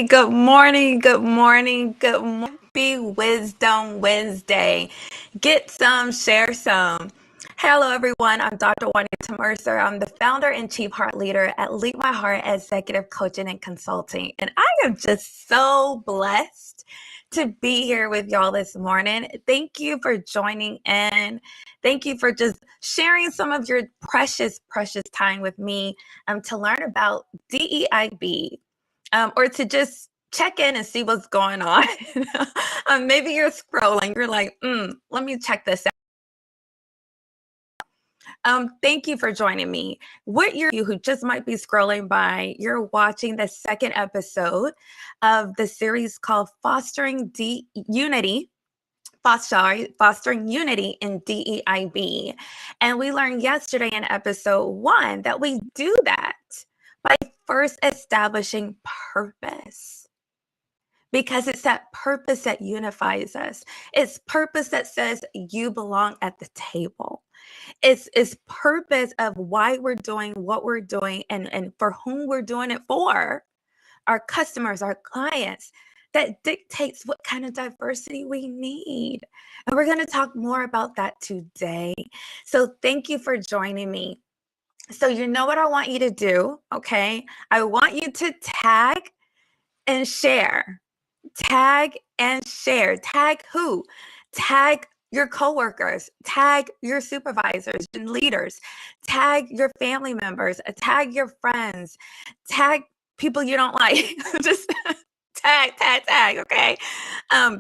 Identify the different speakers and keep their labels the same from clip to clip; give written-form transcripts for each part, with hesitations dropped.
Speaker 1: Good morning, good morning, good morning. Happy Wisdom Wednesday. Get some, share some. Hello, everyone. I'm Dr. Wanita Mercer. I'm the founder and chief heart leader at Lead My Heart Executive Coaching and Consulting. And I am just so blessed to be here with y'all this morning. Thank you for joining in. Thank you for just sharing some of your precious, precious time with me to learn about DEIB. Or to just check in and see what's going on. Maybe you're scrolling, you're like, let me check this out. Thank you for joining me. What you who just might be scrolling by, you're watching the second episode of the series called Fostering Unity in DEIB. And we learned yesterday in episode 1 that we do that by first establishing purpose. Because it's that purpose that unifies us. It's purpose that says you belong at the table. It's purpose of why we're doing what we're doing and for whom we're doing it for. Our customers, our clients, that dictates what kind of diversity we need. And we're going to talk more about that today. So thank you for joining me. So you know what I want you to do, okay? I want you to tag and share. Tag and share. Tag who? Tag your coworkers, tag your supervisors and leaders, tag your family members, tag your friends, tag people you don't like. Just tag, okay?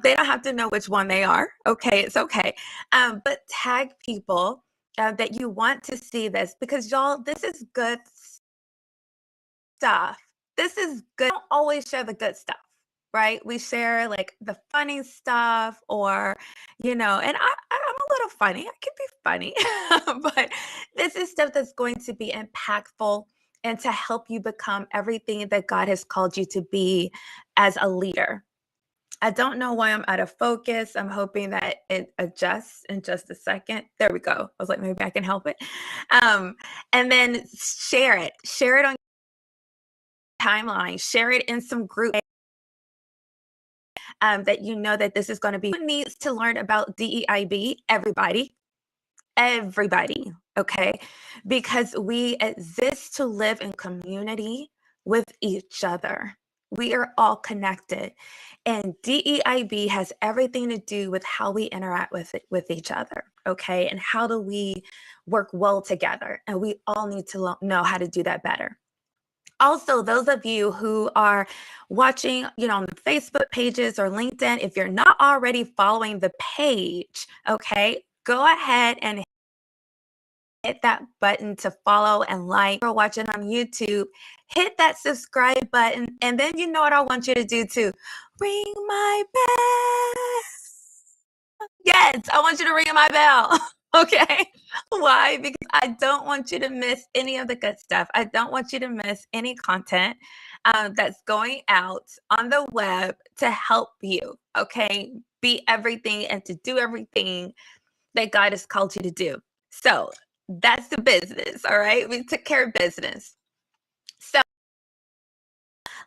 Speaker 1: They don't have to know which one they are, okay? It's okay. But tag people that you want to see this, because y'all, this is good stuff. This is good. Don't always share the good stuff, right? We share like the funny stuff, or, and I'm a little funny. I can be funny, but this is stuff that's going to be impactful and to help you become everything that God has called you to be as a leader. I don't know why I'm out of focus. I'm hoping that it adjusts in just a second. There we go. I was like, maybe I can help it. And then share it. Share it on timeline, share it in some group that you know that this is going to be. Who needs to learn about DEIB? Everybody, okay? Because we exist to live in community with each other. We are all connected, and DEIB has everything to do with how we interact with each other, okay? And how do we work well together? And we all need to know how to do that better. Also, those of you who are watching, on the Facebook pages or LinkedIn, if you're not already following the page, okay, go ahead and hit that button to follow and like. If you're watching on YouTube, hit that subscribe button. And then you know what I want you to do too? Ring my bell. Yes, I want you to ring my bell. Okay. Why? Because I don't want you to miss any of the good stuff. I don't want you to miss any content that's going out on the web to help you, okay? Be everything and to do everything that God has called you to do. So that's the business, all right? We took care of business. So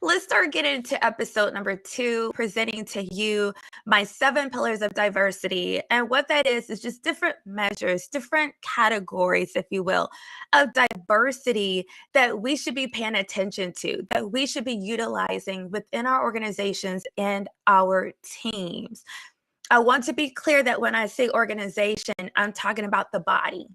Speaker 1: let's start getting into episode number 2, presenting to you my 7 pillars of diversity. And what that is just different measures, different categories, if you will, of diversity that we should be paying attention to, that we should be utilizing within our organizations and our teams. I want to be clear that when I say organization, I'm talking about the body.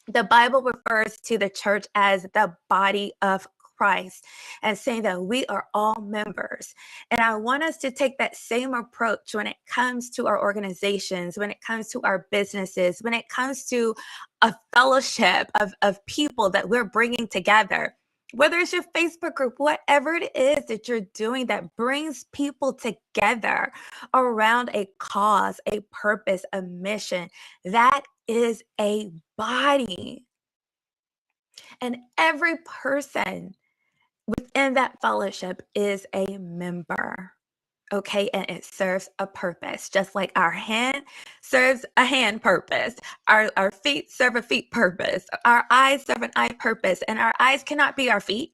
Speaker 1: The Bible refers to the church as the body of Christ and saying that we are all members. And I want us to take that same approach when it comes to our organizations, when it comes to our businesses, when it comes to a fellowship of people that we're bringing together. Whether it's your Facebook group, whatever it is that you're doing that brings people together around a cause, a purpose, a mission, that is a body. And every person within that fellowship is a member, okay? And it serves a purpose, just like our hand serves a hand purpose. Our feet serve a feet purpose. Our eyes serve an eye purpose. And our eyes cannot be our feet.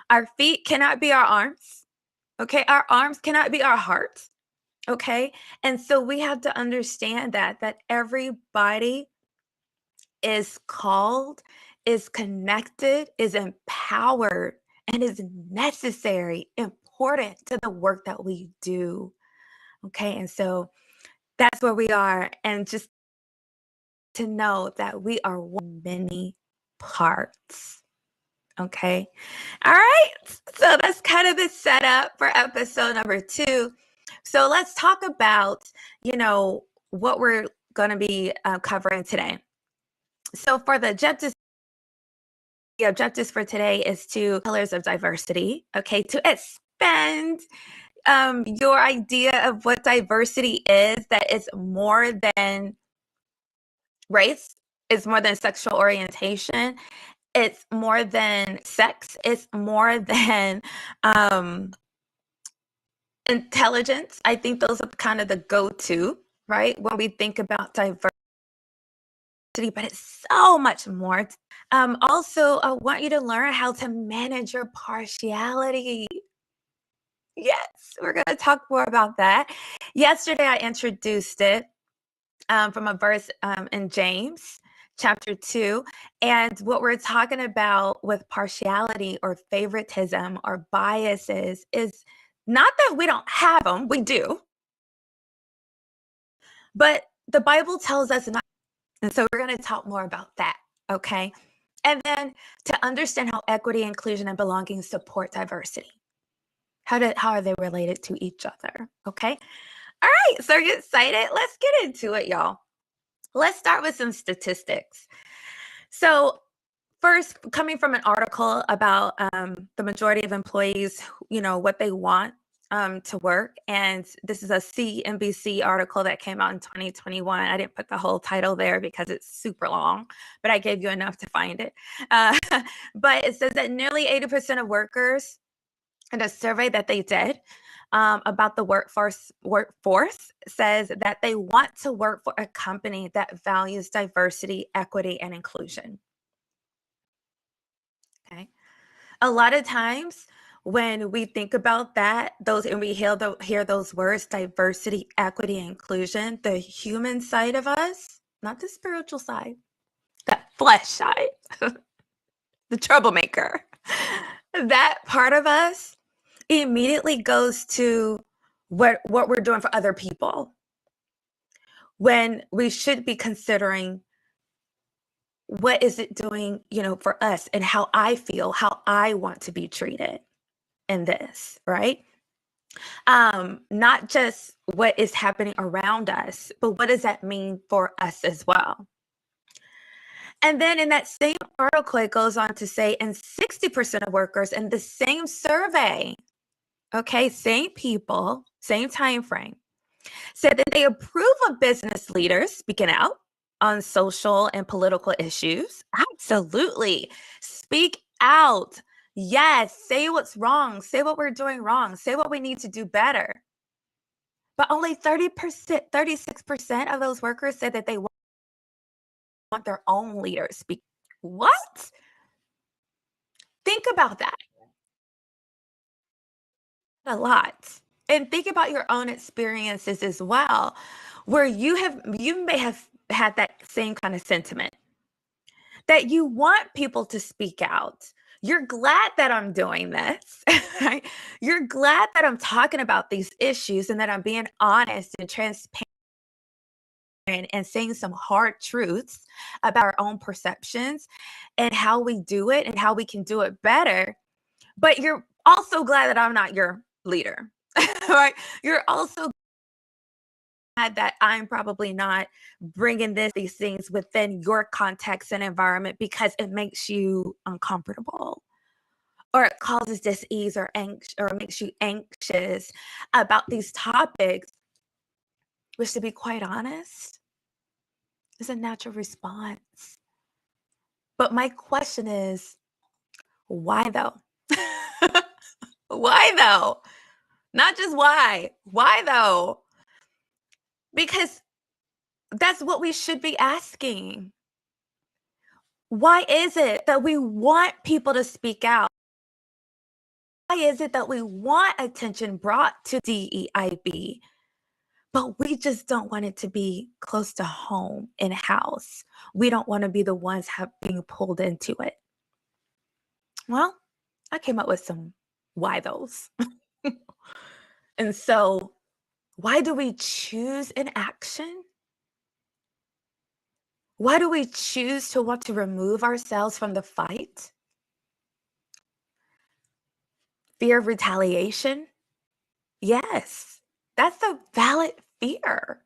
Speaker 1: Our feet cannot be our arms. Okay, our arms cannot be our hearts. Okay, and so we have to understand that everybody is called, is connected, is empowered, and is necessary, important to the work that we do. Okay, and so that's where we are, and just to know that we are one many parts. Okay. All right. So that's kind of the setup for episode number 2. So let's talk about, what we're going to be covering today. So for the objectives for today is to pillars of diversity. Okay. To expand your idea of what diversity is, that it's more than race, it's more than sexual orientation, it's more than sex, it's more than intelligence. I think those are kind of the go-to, right? When we think about diversity, but it's so much more. Also, I want you to learn how to manage your partiality. Yes, we're going to talk more about that. Yesterday, I introduced it from a verse in James chapter 2. And what we're talking about with partiality or favoritism or biases is not that we don't have them, we do, but the Bible tells us not. And so we're going to talk more about that. Okay. And then to understand how equity, inclusion, and belonging support diversity. How are they related to each other? Okay. All right. So are you excited? Let's get into it, y'all. Let's start with some statistics. So first, coming from an article about the majority of employees, what they want to work. And this is a CNBC article that came out in 2021. I didn't put the whole title there because it's super long, but I gave you enough to find it. But it says that nearly 80% of workers in a survey that they did about the workforce says that they want to work for a company that values diversity, equity, and inclusion. Okay. A lot of times when we think about that, and we hear those words, diversity, equity, and inclusion, the human side of us, not the spiritual side, that flesh side, the troublemaker, that part of us immediately goes to what we're doing for other people, when we should be considering what is it doing, for us, and how I feel, how I want to be treated in this, right? Not just what is happening around us, but what does that mean for us as well? And then in that same article, it goes on to say, and 60% of workers in the same survey, okay, same people, same time frame, said that they approve of business leaders speaking out on social and political issues. Absolutely. Speak out. Yes, say what's wrong. Say what we're doing wrong. Say what we need to do better. But only 30%, 36% of those workers said that they want their own leaders speak. What? Think about that a lot. And think about your own experiences as well, where you may have had that same kind of sentiment, that you want people to speak out. You're glad that I'm doing this, right? You're glad that I'm talking about these issues and that I'm being honest and transparent and saying some hard truths about our own perceptions and how we do it and how we can do it better. But you're also glad that I'm not your leader, right? You're also glad that I'm probably not bringing these things within your context and environment because it makes you uncomfortable, or it causes dis-ease or makes you anxious about these topics, which, to be quite honest, is a natural response. But my question is, why though? Why though? Not just why though? Because that's what we should be asking. Why is it that we want people to speak out? is it that we want attention brought to DEIB, but we just don't want it to be close to home, in-house? We don't want to be the ones being pulled into it. Well, I came up with some why those. And so, why do we choose an action? Why do we choose to want to remove ourselves from the fight? Fear of retaliation? Yes, that's a valid fear.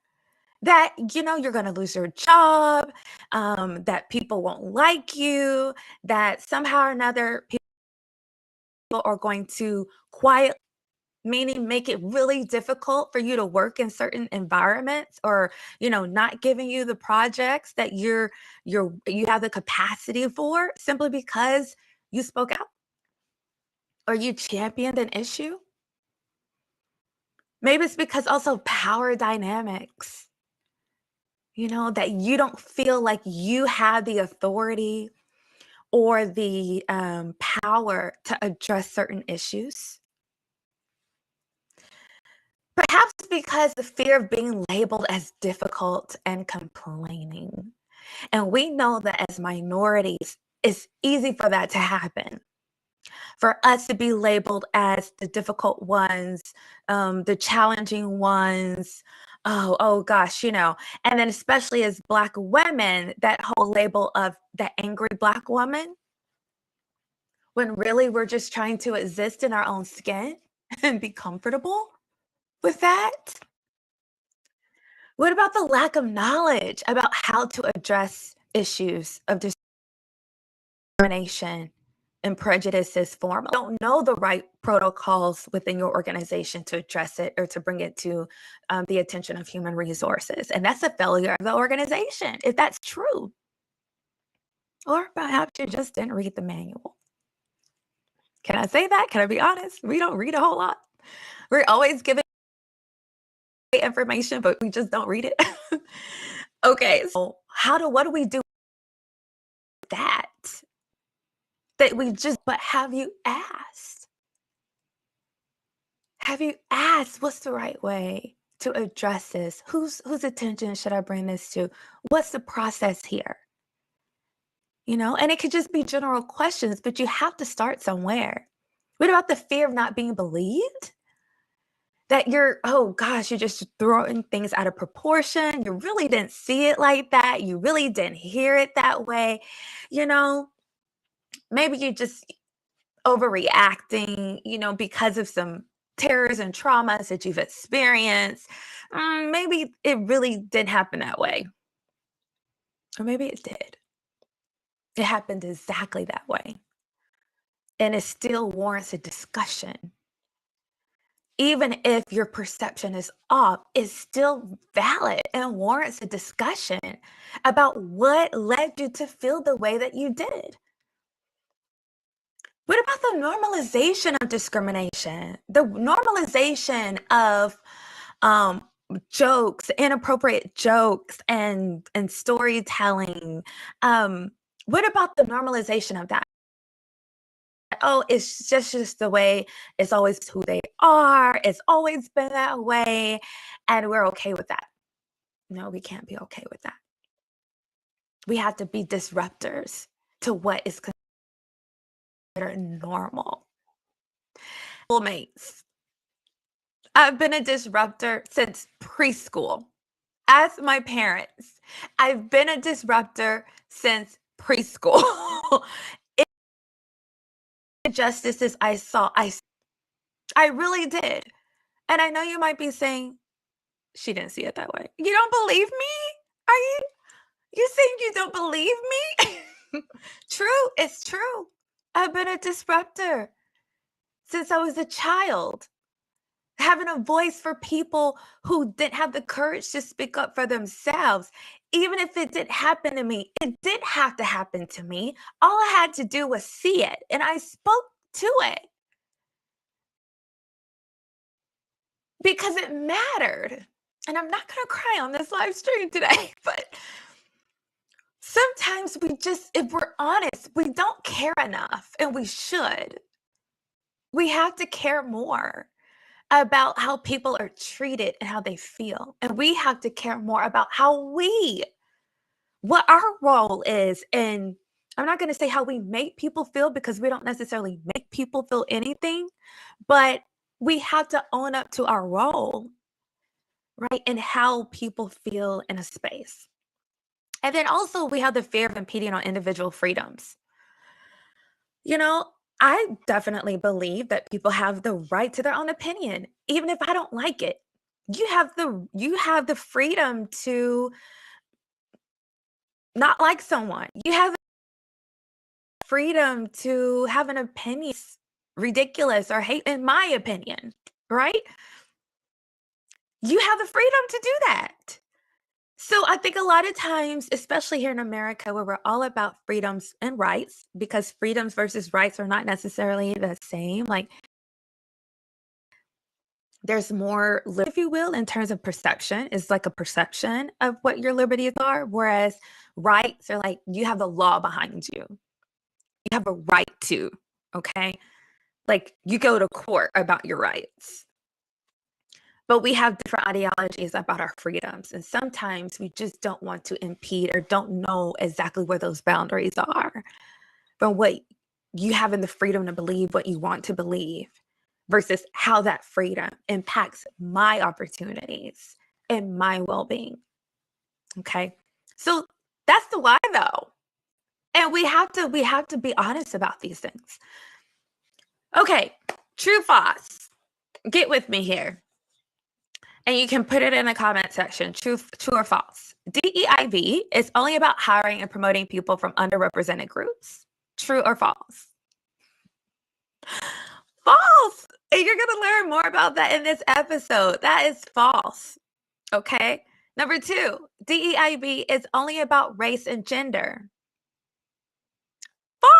Speaker 1: That, you're going to lose your job, that people won't like you, that somehow or another people are going to quiet, meaning make it really difficult for you to work in certain environments, or not giving you the projects that you have the capacity for, simply because you spoke out or you championed an issue. Maybe it's because also power dynamics, that you don't feel like you have the authority or the power to address certain issues. Perhaps because the fear of being labeled as difficult and complaining. And we know that as minorities, it's easy for that to happen. For us to be labeled as the difficult ones, the challenging ones, oh gosh, and then especially as Black women, that whole label of the angry Black woman, when really we're just trying to exist in our own skin and be comfortable with that. What about the lack of knowledge about how to address issues of discrimination and prejudices don't know the right protocols within your organization to address it or to bring it to the attention of human resources. And that's a failure of the organization, if that's true. Or perhaps you just didn't read the manual. Can I say that? Can I be honest? We don't read a whole lot. We're always giving information, but we just don't read it. Okay, so what do we do with that? But have you asked? Have you asked what's the right way to address this? Whose attention should I bring this to? What's the process here? And it could just be general questions, but you have to start somewhere. What about the fear of not being believed? That oh gosh, you're just throwing things out of proportion. You really didn't see it like that. You really didn't hear it that way. Maybe you're just overreacting, because of some terrors and traumas that you've experienced. Maybe it really didn't happen that way. Or maybe it did. It happened exactly that way. And it still warrants a discussion. Even if your perception is off, it's still valid and warrants a discussion about what led you to feel the way that you did. What about the normalization of discrimination? The normalization of jokes, inappropriate jokes, and storytelling. What about the normalization of that? Oh, it's just the way, it's always who they are. It's always been that way, and we're okay with that. No, we can't be okay with that. We have to be disruptors to what is considered normal. Mates. I've been a disruptor since preschool. Ask my parents. I've been a disruptor since preschool. Injustices I saw, I really did. And I know you might be saying, she didn't see it that way. You don't believe me? Are you saying you don't believe me? True, it's true. I've been a disruptor since I was a child. Having a voice for people who didn't have the courage to speak up for themselves. Even if it didn't happen to me, it did have to happen to me. All I had to do was see it, and I spoke to it because it mattered. And I'm not going to cry on this live stream today, but sometimes if we're honest, we don't care enough, and we should. We have to care more about how people are treated and how they feel. And we have to care more about what our role is. And I'm not going to say how we make people feel because we don't necessarily make people feel anything, but we have to own up to our role, right? And how people feel in a space. And then also we have the fear of impeding on individual freedoms. You know, I definitely believe that people have the right to their own opinion, even if I don't like it. You have the freedom to not like someone. You have the freedom to have an opinion ridiculous or hate, in my opinion, right? You have the freedom to do that. So I think a lot of times, especially here in America, where we're all about freedoms and rights, because freedoms versus rights are not necessarily the same. Like there's more, if you will, in terms of perception. It's like a perception of what your liberties are, whereas rights are like you have the law behind you. You have a right to, okay? Like you go to court about your rights. But we have different ideologies about our freedoms. And sometimes we just don't want to impede or don't know exactly where those boundaries are from what you having the freedom to believe what you want to believe versus how that freedom impacts my opportunities and my well-being. Okay. So that's the why though. And we have to be honest about these things. Okay, true false. Get with me here. And you can put it in the comment section, true or false. DEIB is only about hiring and promoting people from underrepresented groups. True or false? False. And you're going to learn more about that in this episode. That is false. Okay. Number 2, DEIB is only about race and gender.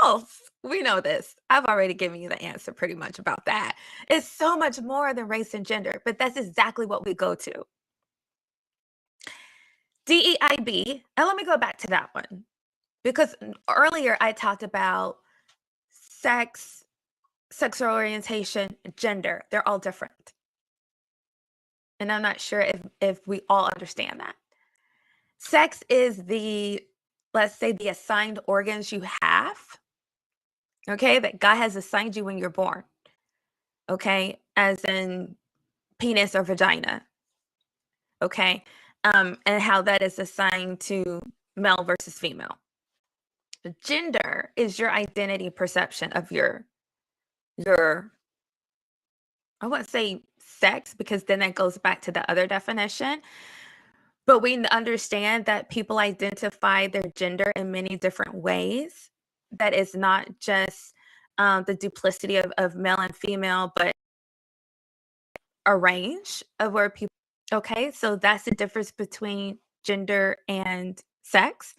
Speaker 1: False. We know this. I've already given you the answer pretty much about that. It's so much more than race and gender, but that's exactly what we go to. DEIB, and let me go back to that one because earlier I talked about sex, sexual orientation, gender. They're all different. And I'm not sure if we all understand that. Sex is let's say, the assigned organs you have, okay, that God has assigned you when you're born, okay, as in penis or vagina, okay, and how that is assigned to male versus female. Gender is your identity perception of your I wouldn't say sex because then that goes back to the other definition. But we understand that people identify their gender in many different ways. That is not just the duplicity of male and female, but a range of where people. Okay, so that's the difference between gender and sex.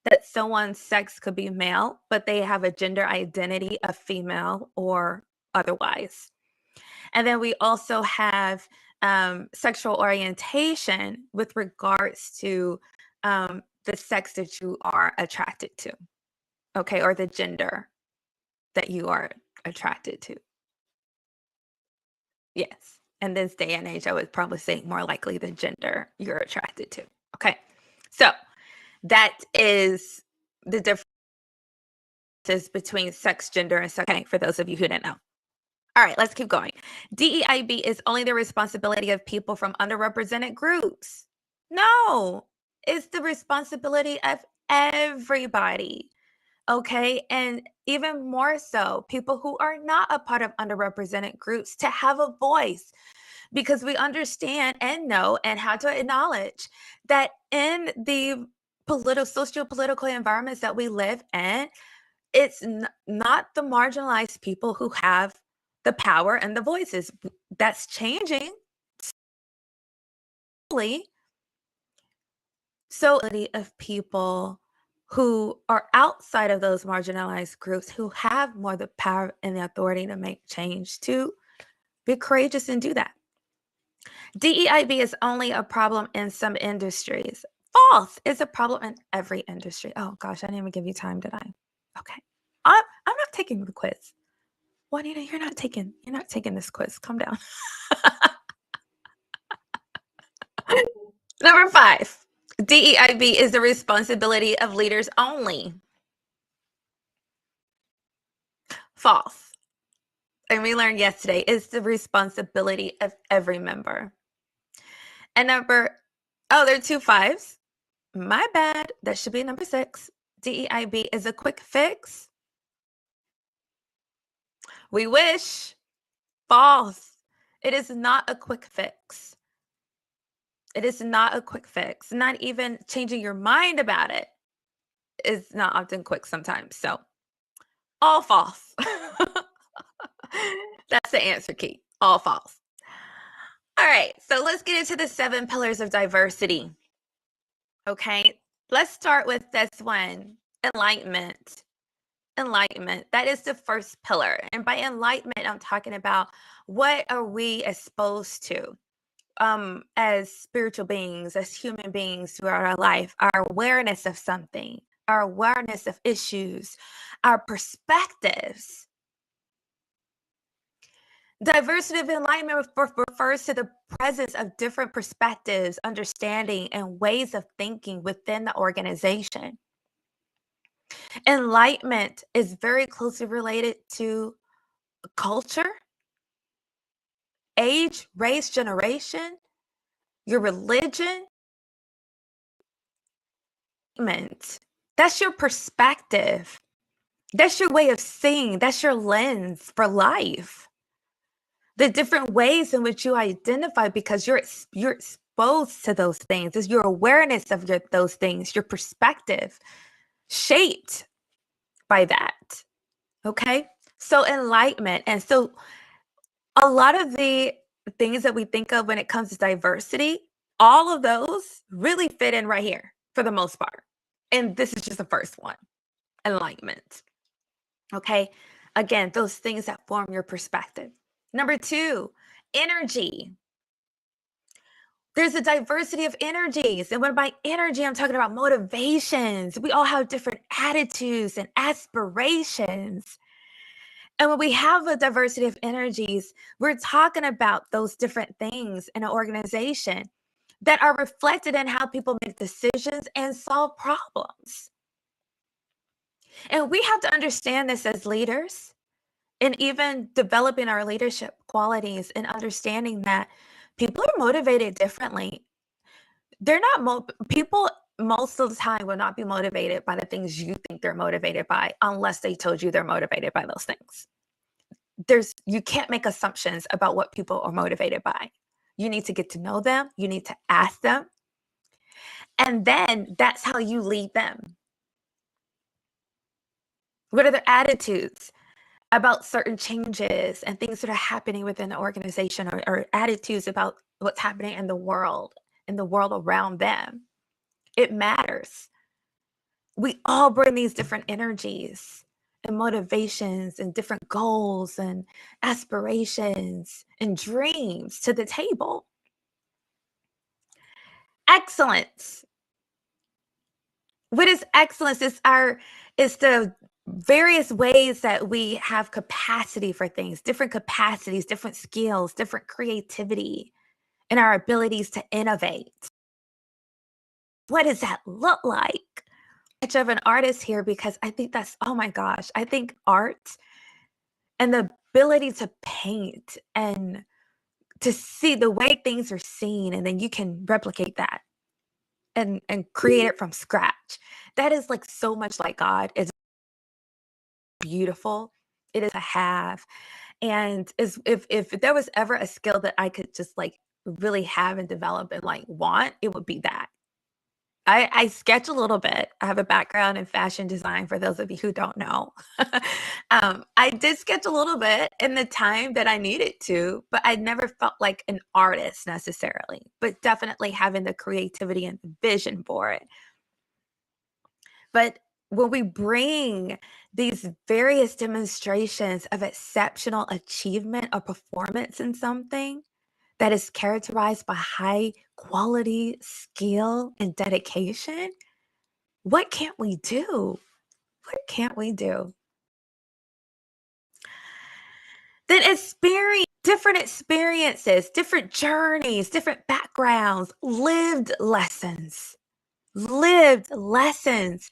Speaker 1: That someone's sex could be male, but they have a gender identity of female or otherwise. And then we also have sexual orientation with regards to the sex that you are attracted to, okay, or the gender that you are attracted to. Yes. In this day and age, I would probably say more likely the gender you're attracted to. Okay. So that is the differences between sex, gender, and sex. Okay, for those of you who didn't know. All right, let's keep going. DEIB is only the responsibility of people from underrepresented groups. No, it's the responsibility of everybody. Okay, and even more so, people who are not a part of underrepresented groups to have a voice because we understand and know and how to acknowledge that in the socio-political environments that we live in, it's not the marginalized people who have the power and the voices. That's changing. So of people who are outside of those marginalized groups who have more the power and the authority to make change to be courageous and do that. DEIB is only a problem in some industries. False. It's a problem in every industry. Oh gosh, I didn't even give you time, did I? Okay. I'm not taking the quiz. Juanita, you're not taking this quiz. Calm down. Number 5, DEIB is the responsibility of leaders only. False. And we learned yesterday, it's the responsibility of every member. And there are 2 5s. My bad. That should be number 6. DEIB is a quick fix. We wish. False. It is not a quick fix. It is not a quick fix. Not even changing your mind about it is not often quick sometimes. So, all false. That's the answer key. All false. All right. So, let's get into the 7 pillars of diversity. Okay. Let's start with this one, enlightenment. Enlightenment. That is the first pillar. And by enlightenment, I'm talking about what are we exposed to as spiritual beings, as human beings throughout our life, our awareness of something, our awareness of issues, our perspectives. Diversity of enlightenment refers to the presence of different perspectives, understanding, and ways of thinking within the organization. Enlightenment is very closely related to culture, age, race, generation, your religion. That's your perspective. That's your way of seeing. That's your lens for life. The different ways in which you identify, because you're exposed to those things, is your awareness of those things, your perspective shaped by that. Okay? So enlightenment. And so a lot of the things that we think of when it comes to diversity, all of those really fit in right here for the most part. And this is just the first one, enlightenment. Okay? Again, those things that form your perspective. Number 2, energy. There's a diversity of energies. And when by energy, I'm talking about motivations. We all have different attitudes and aspirations. And when we have a diversity of energies, we're talking about those different things in an organization that are reflected in how people make decisions and solve problems. And we have to understand this as leaders, and even developing our leadership qualities and understanding that people are motivated differently. They're not people most of the time will not be motivated by the things you think they're motivated by unless they told you they're motivated by those things. You can't make assumptions about what people are motivated by. You need to get to know them. You need to ask them. And then that's how you lead them. What are their attitudes about certain changes and things that are happening within the organization, or attitudes about what's happening in the world around them? It matters. We all bring these different energies and motivations and different goals and aspirations and dreams to the table. Excellence. What is excellence? It's the various ways that we have capacity for things, different capacities, different skills, different creativity, and our abilities to innovate. What does that look like? Much of an artist here, because I think that's, oh my gosh, I think art and the ability to paint and to see the way things are seen, and then you can replicate that and create it from scratch. That is like so much like God. It's beautiful. It is a have. And if there was ever a skill that I could just like really have and develop and like want, it would be that. I sketch a little bit. I have a background in fashion design, for those of you who don't know. I did sketch a little bit in the time that I needed to, but I never felt like an artist necessarily, but definitely having the creativity and the vision for it. But when we bring these various demonstrations of exceptional achievement or performance in something that is characterized by high quality, skill, and dedication, what can't we do? What can't we do? different experiences, different journeys, different backgrounds, lived lessons. Lived lessons.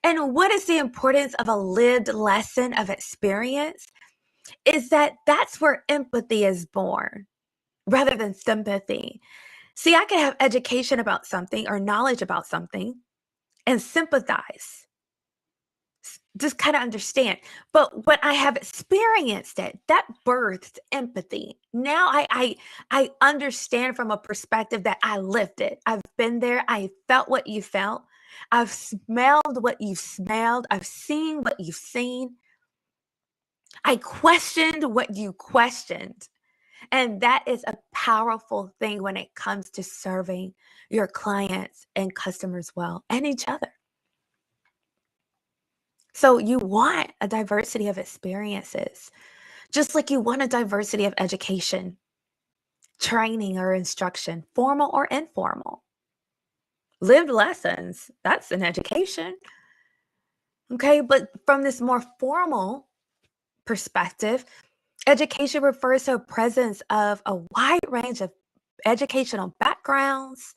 Speaker 1: And what is the importance of a lived lesson of experience? Is that that's where empathy is born rather than sympathy. See, I can have education about something or knowledge about something and sympathize, just kind of understand. But when I have experienced it, that births empathy. Now I understand from a perspective that I lived it. I've been there. I felt what you felt. I've smelled what you've smelled. I've seen what you've seen. I questioned what you questioned. And that is a powerful thing when it comes to serving your clients and customers well and each other. So you want a diversity of experiences, just like you want a diversity of education, training or instruction, formal or informal. Lived lessons, that's an education. Okay, but from this more formal perspective, education refers to a presence of a wide range of educational backgrounds,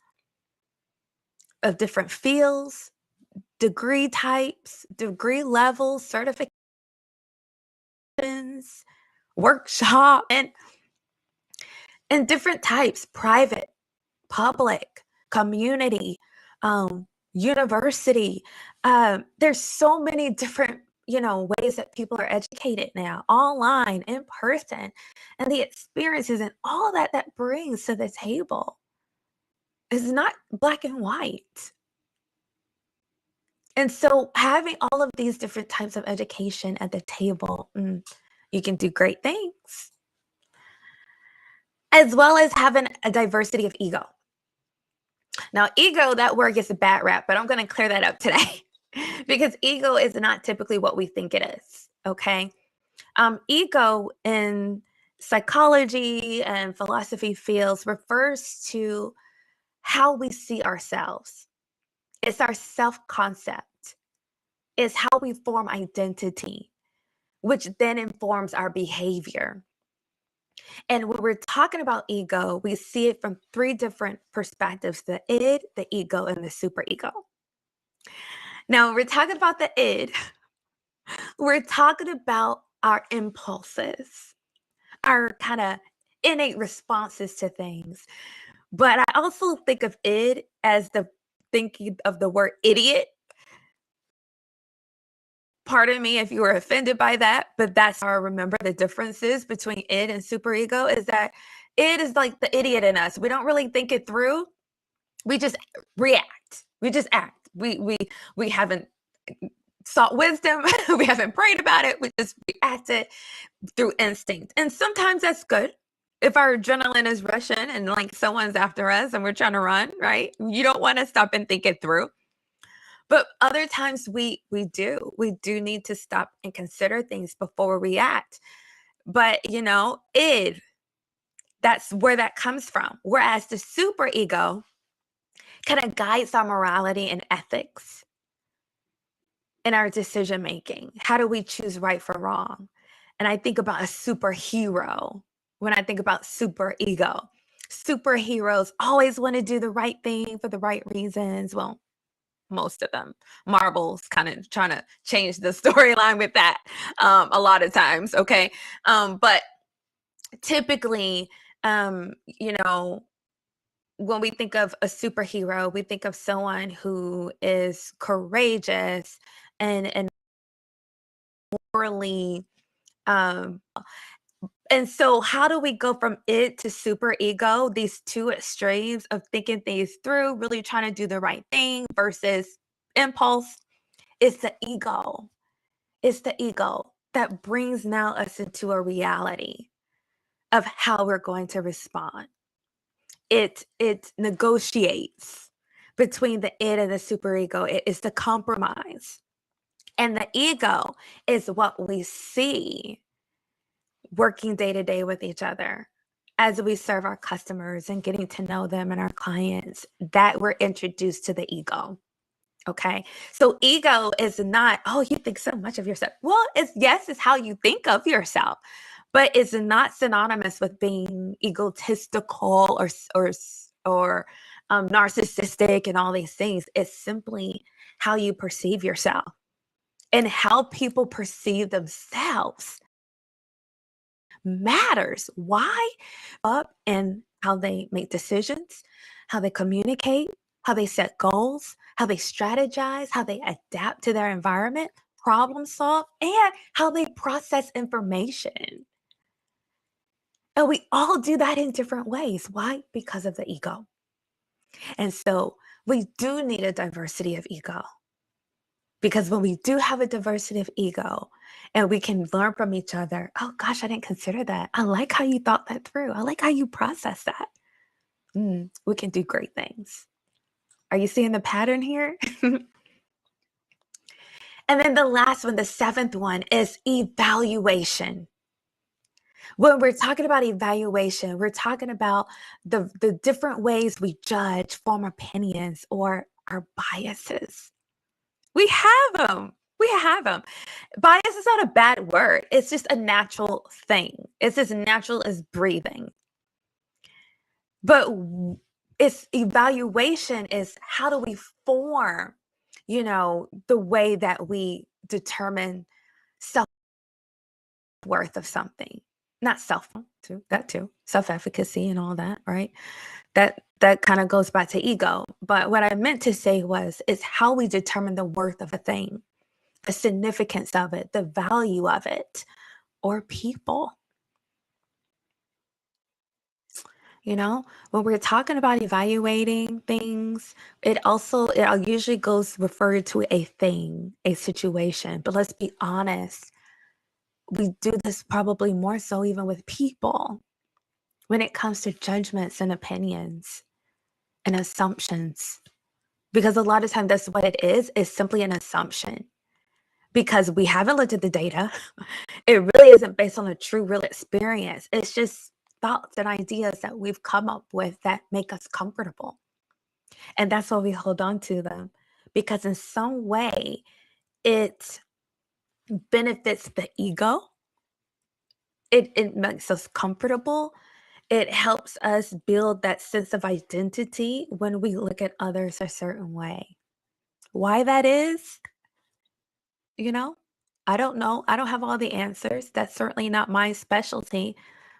Speaker 1: of different fields, degree types, degree levels, certifications, workshop, and different types, private, public, community, university. There's so many different, ways that people are educated now, online, in person, and the experiences and all that brings to the table is not black and white. And so having all of these different types of education at the table, you can do great things. As well as having a diversity of ego. Now, ego, that word gets a bad rap, but I'm going to clear that up today because ego is not typically what we think it is, okay? Ego in psychology and philosophy fields refers to how we see ourselves. It's our self-concept. It's how we form identity, which then informs our behavior. And when we're talking about ego, we see it from three different perspectives: the id, the ego, and the superego. Now, when we're talking about the id, we're talking about our impulses, our kind of innate responses to things. But I also think of id as the thinking of the word idiot. Pardon me if you were offended by that, but that's how I remember the differences between id and superego is that id is like the idiot in us. We don't really think it through. We just react. We just act. We haven't sought wisdom. We haven't prayed about it. We just reacted through instinct. And sometimes that's good. If our adrenaline is rushing and like someone's after us and we're trying to run, right? You don't want to stop and think it through. But other times we do need to stop and consider things before we react. But id, that's where that comes from. Whereas the superego kind of guides our morality and ethics in our decision making. How do we choose right for wrong? And I think about a superhero when I think about superego. Superheroes always want to do the right thing for the right reasons. Well, most of them. Marvel's kind of trying to change the storyline with that a lot of times, okay? But typically, when we think of a superhero, we think of someone who is courageous and morally, and so how do we go from it to superego, these two extremes of thinking things through, really trying to do the right thing versus impulse? It's the ego. It's the ego that brings now us into a reality of how we're going to respond. It negotiates between the id and the superego. It is the compromise. And the ego is what we see working day to day with each other as we serve our customers and getting to know them and our clients, that we're introduced to the ego. Okay. So ego is not, oh, you think so much of yourself. Well, it's how you think of yourself. but it's not synonymous with being egotistical or narcissistic and all these things. It's simply how you perceive yourself and how people perceive themselves matters. Why? Up and how they make decisions, how they communicate, how they set goals, how they strategize, how they adapt to their environment, problem solve, and how they process information. And we all do that in different ways. Why? Because of the ego. And so we do need a diversity of ego. Because when we do have a diversity of ego and we can learn from each other, oh gosh, I didn't consider that. I like how you thought that through. I like how you process that. We can do great things. Are you seeing the pattern here? And then the last one, the seventh one, is evaluation. When we're talking about evaluation, we're talking about the different ways we judge, form opinions, or our biases. We have them. We have them. Bias is not a bad word. It's just a natural thing. It's as natural as breathing. But it's evaluation is how do we form, the way that we determine self-worth of something. Not self-efficacy and all that, right? That kind of goes back to ego. But what I meant to say is how we determine the worth of a thing, the significance of it, the value of it, or people. When we're talking about evaluating things, it usually goes referred to a thing, a situation. But let's be honest, we do this probably more so even with people when it comes to judgments and opinions and assumptions. Because a lot of times that's what it is simply an assumption. Because we haven't looked at the data. It really isn't based on a true, real experience. It's just thoughts and ideas that we've come up with that make us comfortable. And that's why we hold on to them. Because in some way, it benefits the ego. It makes us comfortable. It helps us build that sense of identity when we look at others a certain way. Why that is, you know, I don't know. I don't have all the answers. That's certainly not my specialty,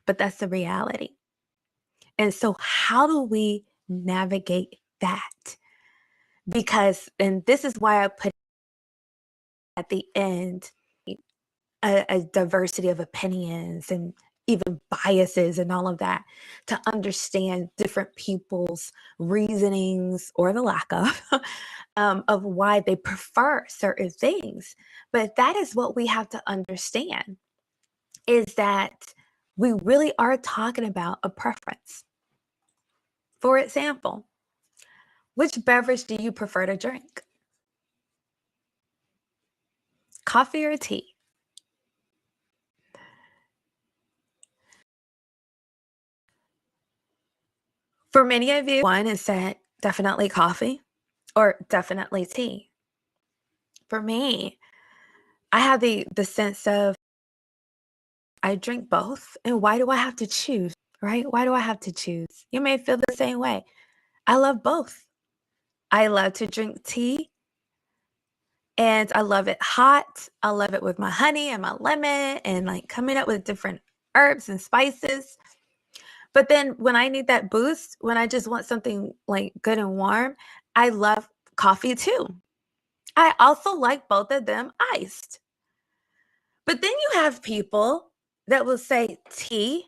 Speaker 1: but that's the reality. And so, how do we navigate that? And this is why I put at the end a diversity of opinions and even biases and all of that to understand different people's reasonings or the lack of why they prefer certain things. But that is what we have to understand is that we really are talking about a preference. For example, which beverage do you prefer to drink? Coffee or tea? For many of you, one is said definitely coffee or definitely tea. For me, I have the sense of I drink both, and why do I have to choose, right? Why do I have to choose? You may feel the same way. I love both. I love to drink tea, and I love it hot. I love it with my honey and my lemon and, like, coming up with different herbs and spices. But then when I need that boost, when I just want something, like, good and warm, I love coffee too. I also like both of them iced. But then you have people that will say, "Tea?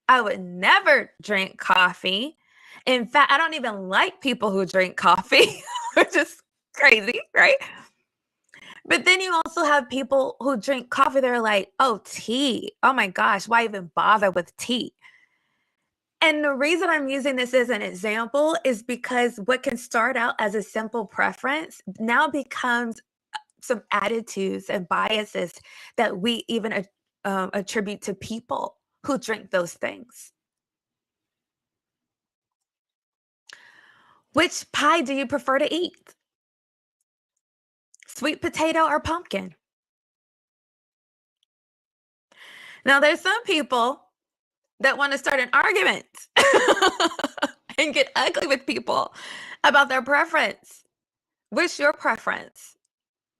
Speaker 1: I would never drink coffee. In fact, I don't even like people who drink coffee," which is crazy, right? But then you also have people who drink coffee, they're like, "Oh, tea. Oh my gosh, why even bother with tea?" And the reason I'm using this as an example is because what can start out as a simple preference now becomes some attitudes and biases that we even attribute to people who drink those things. Which pie do you prefer to eat? Sweet potato or pumpkin? Now, there's some people that want to start an argument and get ugly with people about their preference. What's your preference?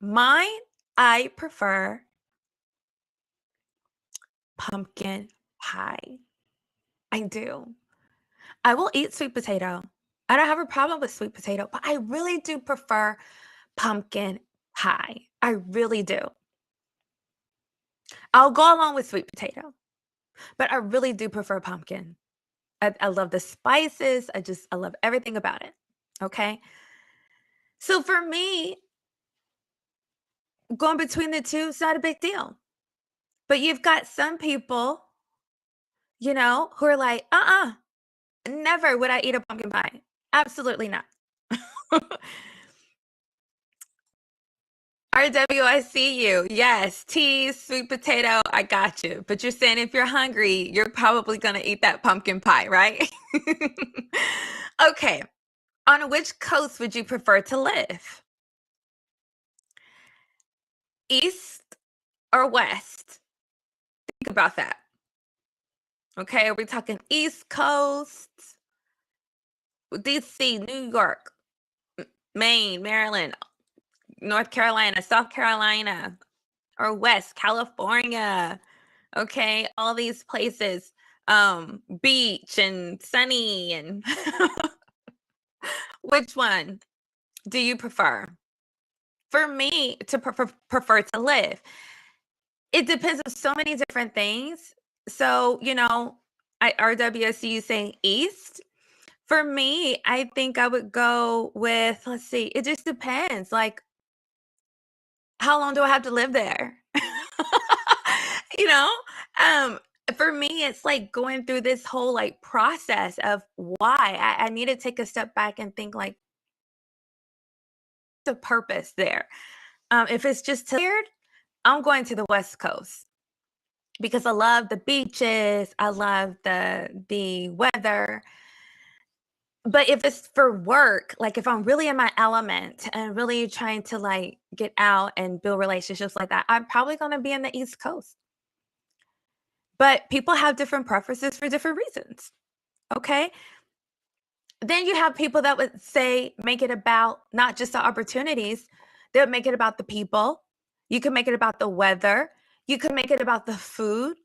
Speaker 1: Mine, I prefer pumpkin pie. I do. I will eat sweet potato. I don't have a problem with sweet potato, but I really do prefer pumpkin pie. I really do. I'll go along with sweet potato, but I really do prefer pumpkin. I love the spices. I love everything about it. Okay. So for me, going between the two is not a big deal. But you've got some people, who are like, never would I eat a pumpkin pie. Absolutely not. RW, I see you. Yes, tea, sweet potato, I got you. But you're saying if you're hungry, you're probably going to eat that pumpkin pie, right? Okay. On which coast would you prefer to live? East or west? Think about that. Okay, are we talking East Coast, DC, New York, Maine, Maryland, North Carolina, South Carolina, or West California? Okay, all these places, beach and sunny and which one do you prefer? For me, to prefer to live, it depends on so many different things. So, RWSC, you saying east. For me, I think I would go with, let's see, it just depends. Like, how long do I have to live there? you know? Um, for me, it's like going through this whole like process of why. I need to take a step back and think like the purpose there. If it's just tired, I'm going to the West Coast because I love the beaches, I love the weather. But if it's for work, like if I'm really in my element and really trying to like get out and build relationships like that, I'm probably going to be in the East Coast. But people have different preferences for different reasons. Okay. Then you have people that would say, make it about not just the opportunities, they would make it about the people. You can make it about the weather. You can make it about the food.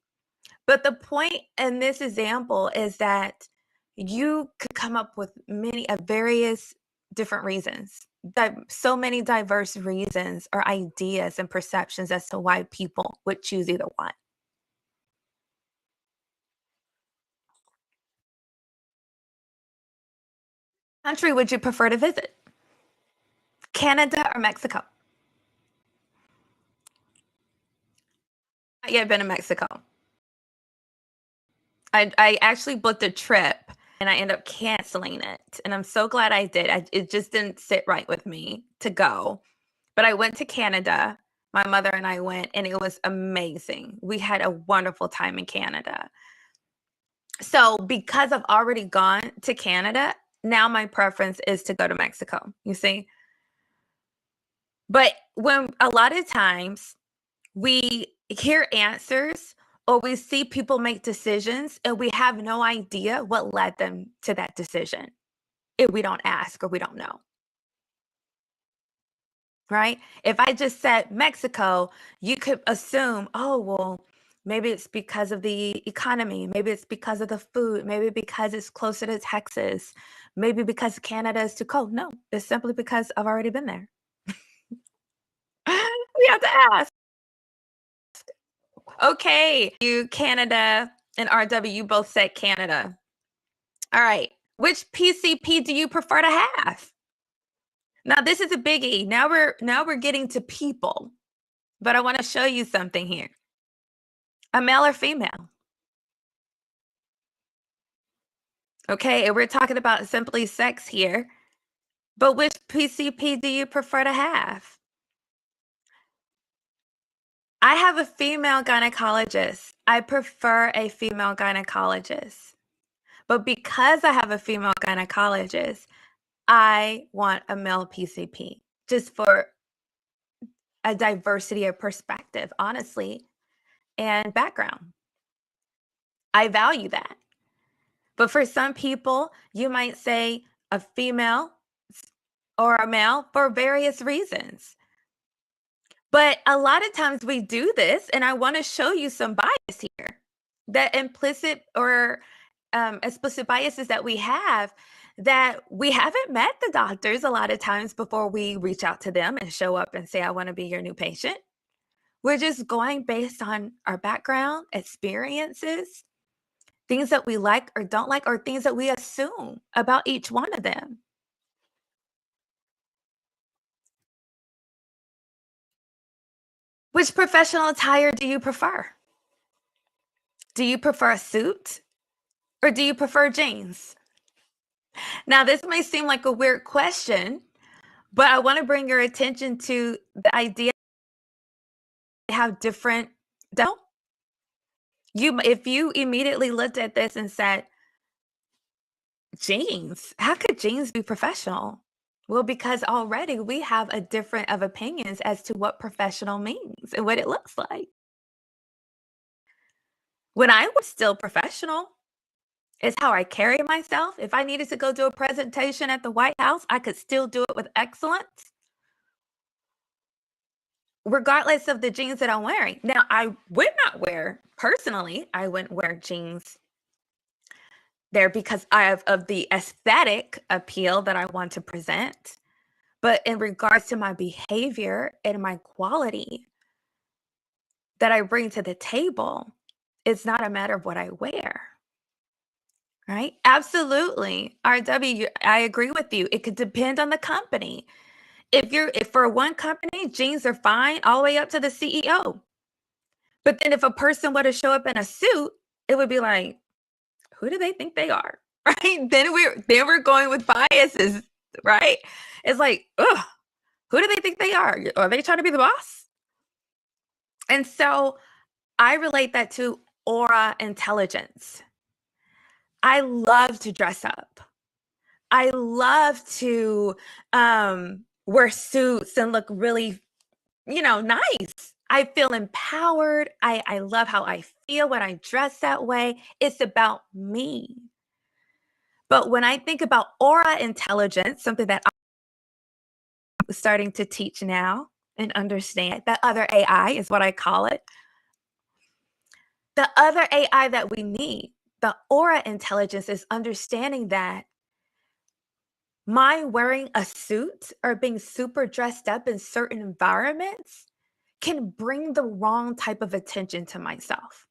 Speaker 1: But the point in this example is that you could come up with many various different reasons, that so many diverse reasons or ideas and perceptions as to why people would choose either one. Country would you prefer to visit? Canada or Mexico? Not yet been to Mexico. I actually booked a trip and I ended up canceling it. And I'm so glad I did. It just didn't sit right with me to go. But I went to Canada. My mother and I went, and it was amazing. We had a wonderful time in Canada. So, because I've already gone to Canada, now my preference is to go to Mexico, you see? But when a lot of times we hear answers or we see people make decisions and we have no idea what led them to that decision if we don't ask or we don't know. Right? If I just said Mexico, you could assume, oh, well, maybe it's because of the economy. Maybe it's because of the food. Maybe because it's closer to Texas. Maybe because Canada is too cold. No, it's simply because I've already been there. We have to ask. Okay, you, Canada, and RW, you both said Canada. All right. Which PCP do you prefer to have? Now this is a biggie. Now we're getting to people, but I want to show you something here. A male or female? Okay, and we're talking about simply sex here. But which PCP do you prefer to have? I have a female gynecologist. I prefer a female gynecologist. But because I have a female gynecologist, I want a male PCP just for a diversity of perspective, honestly, and background. I value that. But for some people, you might say a female or a male for various reasons. But a lot of times we do this, and I want to show you some bias here. The implicit or explicit biases that we have, that we haven't met the doctors a lot of times before we reach out to them and show up and say, I want to be your new patient. We're just going based on our background, experiences, things that we like or don't like, or things that we assume about each one of them. Which professional attire do you prefer? Do you prefer a suit or do you prefer jeans? Now, this may seem like a weird question, but I want to bring your attention to the idea they have different if you immediately looked at this and said, jeans, how could jeans be professional? Well, because already we have a different of opinions as to what professional means and what it looks like. When I was still professional, is how I carry myself. If I needed to go do a presentation at the White House, I could still do it with excellence, regardless of the jeans that I'm wearing. Now, I would not wear, personally, I wouldn't wear jeans there because of the aesthetic appeal that I want to present. But in regards to my behavior and my quality that I bring to the table, it's not a matter of what I wear. Right? Absolutely. RW, I agree with you. It could depend on the company. If for one company, jeans are fine all the way up to the CEO. But then if a person were to show up in a suit, it would be like, who do they think they are? Right? Then we're going with biases, right? It's like, ugh, who do they think they are? Are they trying to be the boss? And so I relate that to aura intelligence. I love to dress up. I love to wear suits and look really, nice. I feel empowered. I love how I feel when I dress that way. It's about me. But when I think about aura intelligence, something that I'm starting to teach now and understand, that other AI is what I call it. The other AI that we need, the aura intelligence, is understanding that my wearing a suit or being super dressed up in certain environments can bring the wrong type of attention to myself.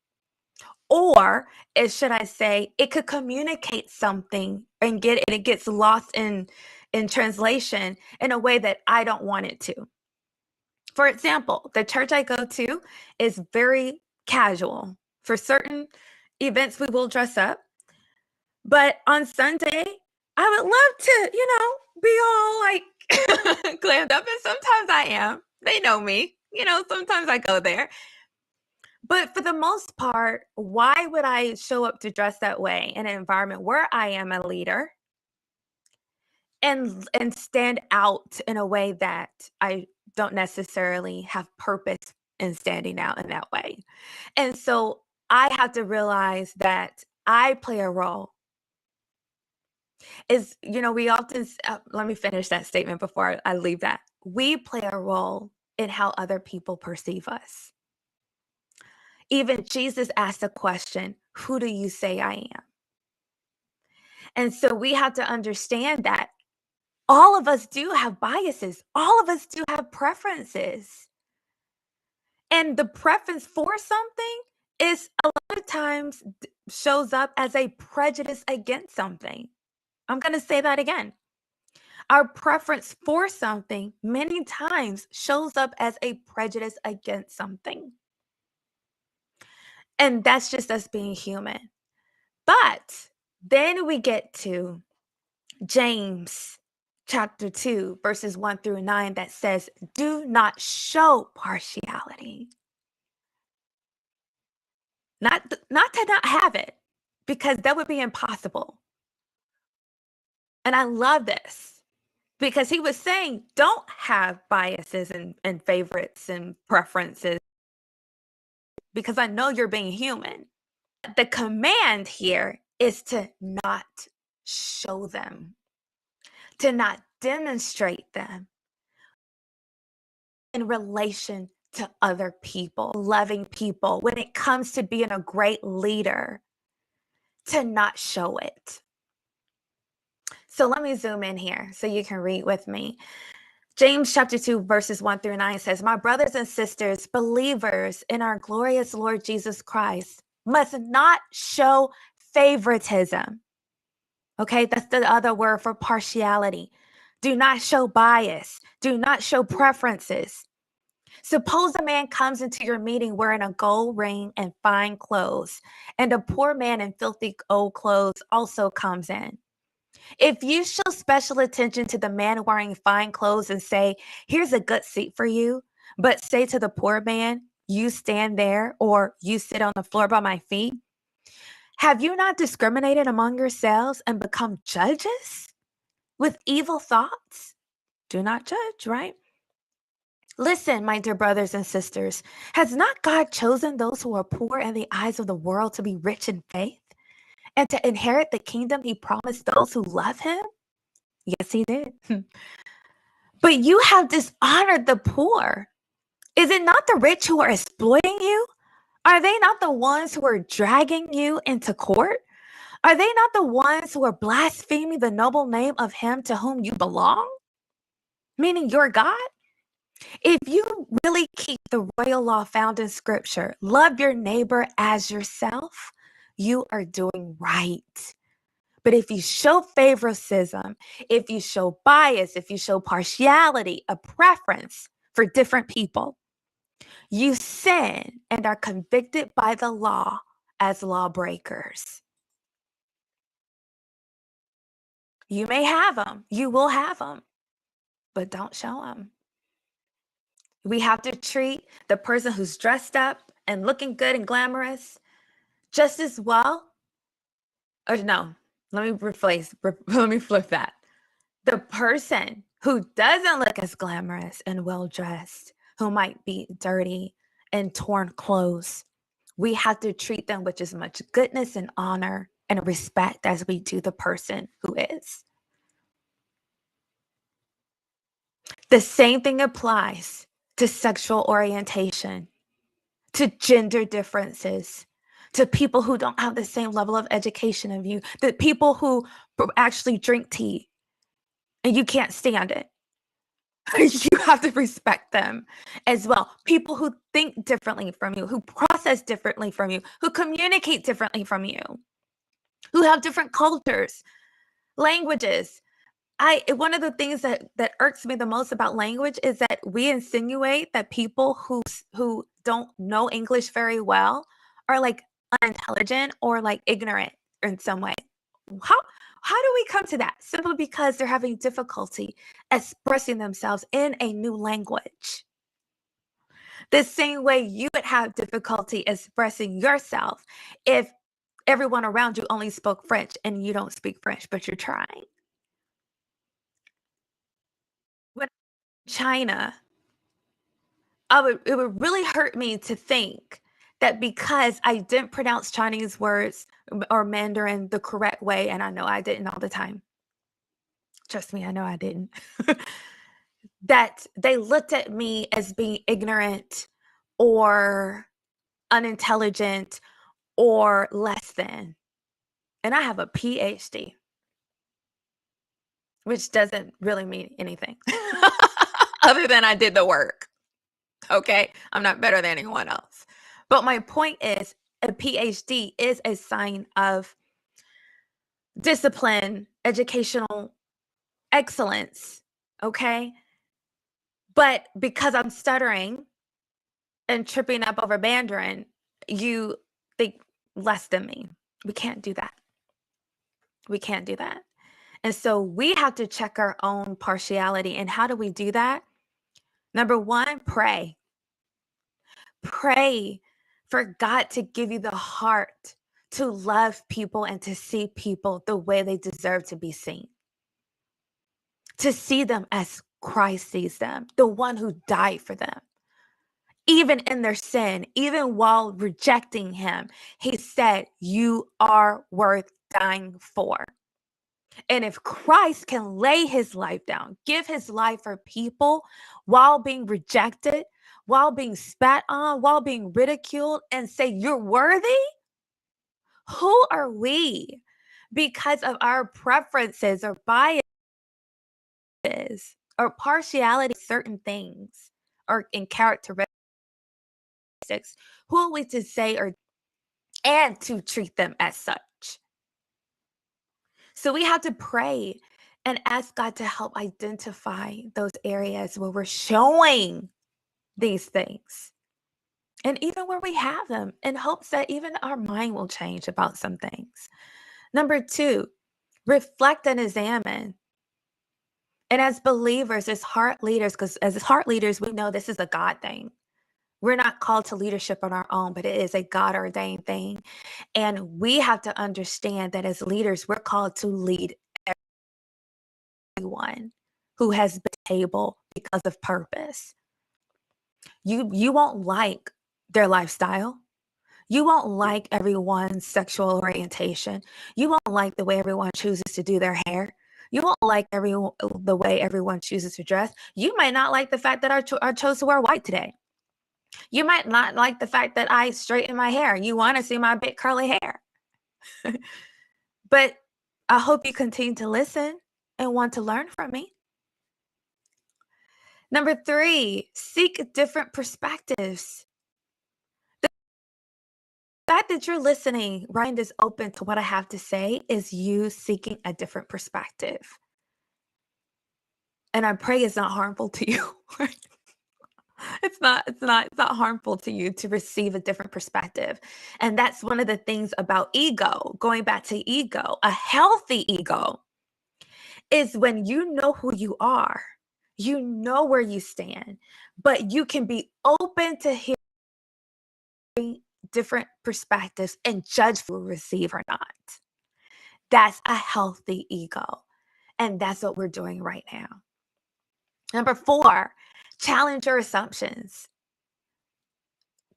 Speaker 1: Or should I say, it could communicate something and it gets lost in translation in a way that I don't want it to. For example, the church I go to is very casual. For certain events, we will dress up. But on Sunday, I would love to, be all like glammed up. And sometimes I am. They know me. Sometimes I go there. But for the most part, why would I show up to dress that way in an environment where I am a leader and stand out in a way that I don't necessarily have purpose in standing out in that way? And so I have to realize that I play a role. We often, let me finish that statement before I leave that. We play a role in how other people perceive us. Even Jesus asked the question, who do you say I am? And so we have to understand that all of us do have biases. All of us do have preferences. And the preference for something is a lot of times shows up as a prejudice against something. I'm going to say that again. Our preference for something many times shows up as a prejudice against something. And that's just us being human. But then we get to James chapter 2, verses 1 through 9, that says, do not show partiality. Not to not have it, because that would be impossible. And I love this because he was saying, don't have biases and favorites and preferences, because I know you're being human. The command here is to not show them, to not demonstrate them in relation to other people, loving people. When it comes to being a great leader, to not show it. So let me zoom in here so you can read with me. James chapter 2, verses 1 through 9 says, "My brothers and sisters, believers in our glorious Lord Jesus Christ, must not show favoritism." Okay, that's the other word for partiality. Do not show bias. Do not show preferences. Suppose a man comes into your meeting wearing a gold ring and fine clothes, and a poor man in filthy old clothes also comes in. If you show special attention to the man wearing fine clothes and say, "Here's a good seat for you," but say to the poor man, "You stand there," or "You sit on the floor by my feet," have you not discriminated among yourselves and become judges with evil thoughts? Do not judge, right? Listen, my dear brothers and sisters, has not God chosen those who are poor in the eyes of the world to be rich in faith and to inherit the kingdom he promised those who love him? Yes, he did. But you have dishonored the poor. Is it not the rich who are exploiting you? Are they not the ones who are dragging you into court? Are they not the ones who are blaspheming the noble name of him to whom you belong? Meaning your God? If you really keep the royal law found in scripture, love your neighbor as yourself, you are doing right. But if you show favoritism, if you show bias, if you show partiality, a preference for different people, you sin and are convicted by the law as lawbreakers. You may have them, you will have them, but don't show them. We have to treat the person who's dressed up and looking good and glamorous just as well. Or no, let me flip that. The person who doesn't look as glamorous and well dressed, who might be dirty and torn clothes, we have to treat them with as much goodness and honor and respect as we do the person who is. The same thing applies to sexual orientation, to gender differences, to people who don't have the same level of education of you, the people who actually drink tea and you can't stand it. You have to respect them as well. People who think differently from you, who process differently from you, who communicate differently from you, who have different cultures, languages. One of the things that irks me the most about language is that we insinuate that people who don't know English very well are like unintelligent or like ignorant in some way. How do we come to that? Simply because they're having difficulty expressing themselves in a new language. The same way you would have difficulty expressing yourself if everyone around you only spoke French and you don't speak French, but you're trying. When China, it would really hurt me to think that because I didn't pronounce Chinese words or Mandarin the correct way, and I know I didn't all the time. Trust me, I know I didn't. That they looked at me as being ignorant or unintelligent or less than. And I have a PhD, which doesn't really mean anything other than I did the work. Okay, I'm not better than anyone else. But my point is, a PhD is a sign of discipline, educational excellence. Okay. But because I'm stuttering and tripping up over Mandarin, you think less than me. We can't do that. We can't do that. And so we have to check our own partiality. And how do we do that? Number one, pray. Pray for God to give you the heart to love people and to see people the way they deserve to be seen. To see them as Christ sees them, the one who died for them. even in their sin, even while rejecting him, he said, "You are worth dying for." And if Christ can lay his life down, give his life for people while being rejected, while being spat on, while being ridiculed, and say, "You're worthy," who are we, because of our preferences or biases or partiality to certain things or in characteristics, who are we to say or and to treat them as such? So we have to pray and ask God to help identify those areas where we're showing these things, and even where we have them, in hopes that even our mind will change about some things. Number 2, reflect and examine. And as believers, as heart leaders, because as heart leaders, we know this is a God thing. We're not called to leadership on our own, but it is a God ordained thing. And we have to understand that as leaders, we're called to lead everyone who has been able because of purpose. You won't like their lifestyle. You won't like everyone's sexual orientation. You won't like the way everyone chooses to do their hair. You won't like the way everyone chooses to dress. You might not like the fact that I chose to wear white today. You might not like the fact that I straighten my hair. You want to see my big curly hair. But I hope you continue to listen and want to learn from me. Number 3, seek different perspectives. The fact that you're listening, mind is open to what I have to say, is you seeking a different perspective. And I pray it's not harmful to you. It's not harmful to you to receive a different perspective. And that's one of the things about ego, going back to ego, a healthy ego is when you know who you are, you know where you stand, but you can be open to hearing different perspectives and judge if you receive or not. That's a healthy ego. And that's what we're doing right now. Number 4, challenge your assumptions.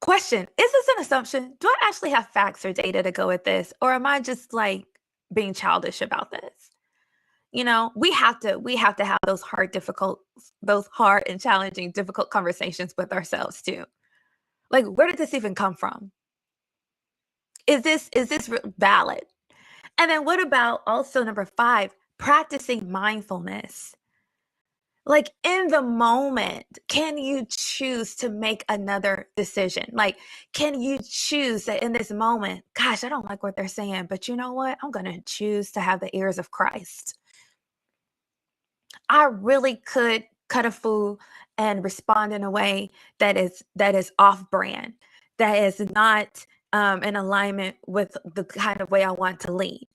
Speaker 1: Question, is this an assumption? Do I actually have facts or data to go with this? Or am I just like being childish about this? You know, we have to have those hard and challenging, difficult conversations with ourselves too. Like, where did this even come from? Is this valid? And then what about also number 5, practicing mindfulness? Like, in the moment, can you choose to make another decision? Like, can you choose that in this moment, gosh, I don't like what they're saying, but you know what? I'm going to choose to have the ears of Christ. I really could cut a fool and respond in a way that is off brand, that is not in alignment with the kind of way I want to lead.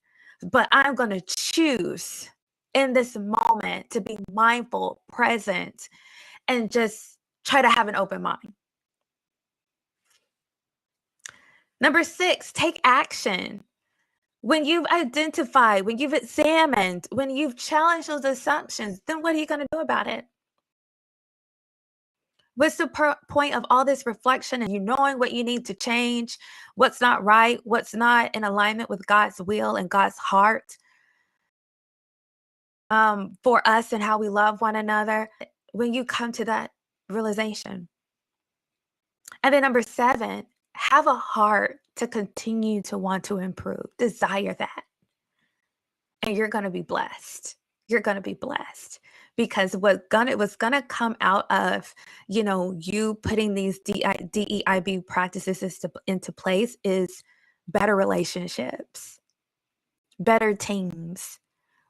Speaker 1: But I'm going to choose in this moment to be mindful, present, and just try to have an open mind. Number 6, take action. When you've identified, when you've examined, when you've challenged those assumptions, then what are you going to do about it? What's the point of all this reflection and you knowing what you need to change, what's not right, what's not in alignment with God's will and God's heart for us and how we love one another, when you come to that realization? And then number 7, have a heart to continue to want to improve. Desire that. And you're going to be blessed. You're going to be blessed, because what's gonna come out of, you putting these DEIB practices into place is better relationships, better teams,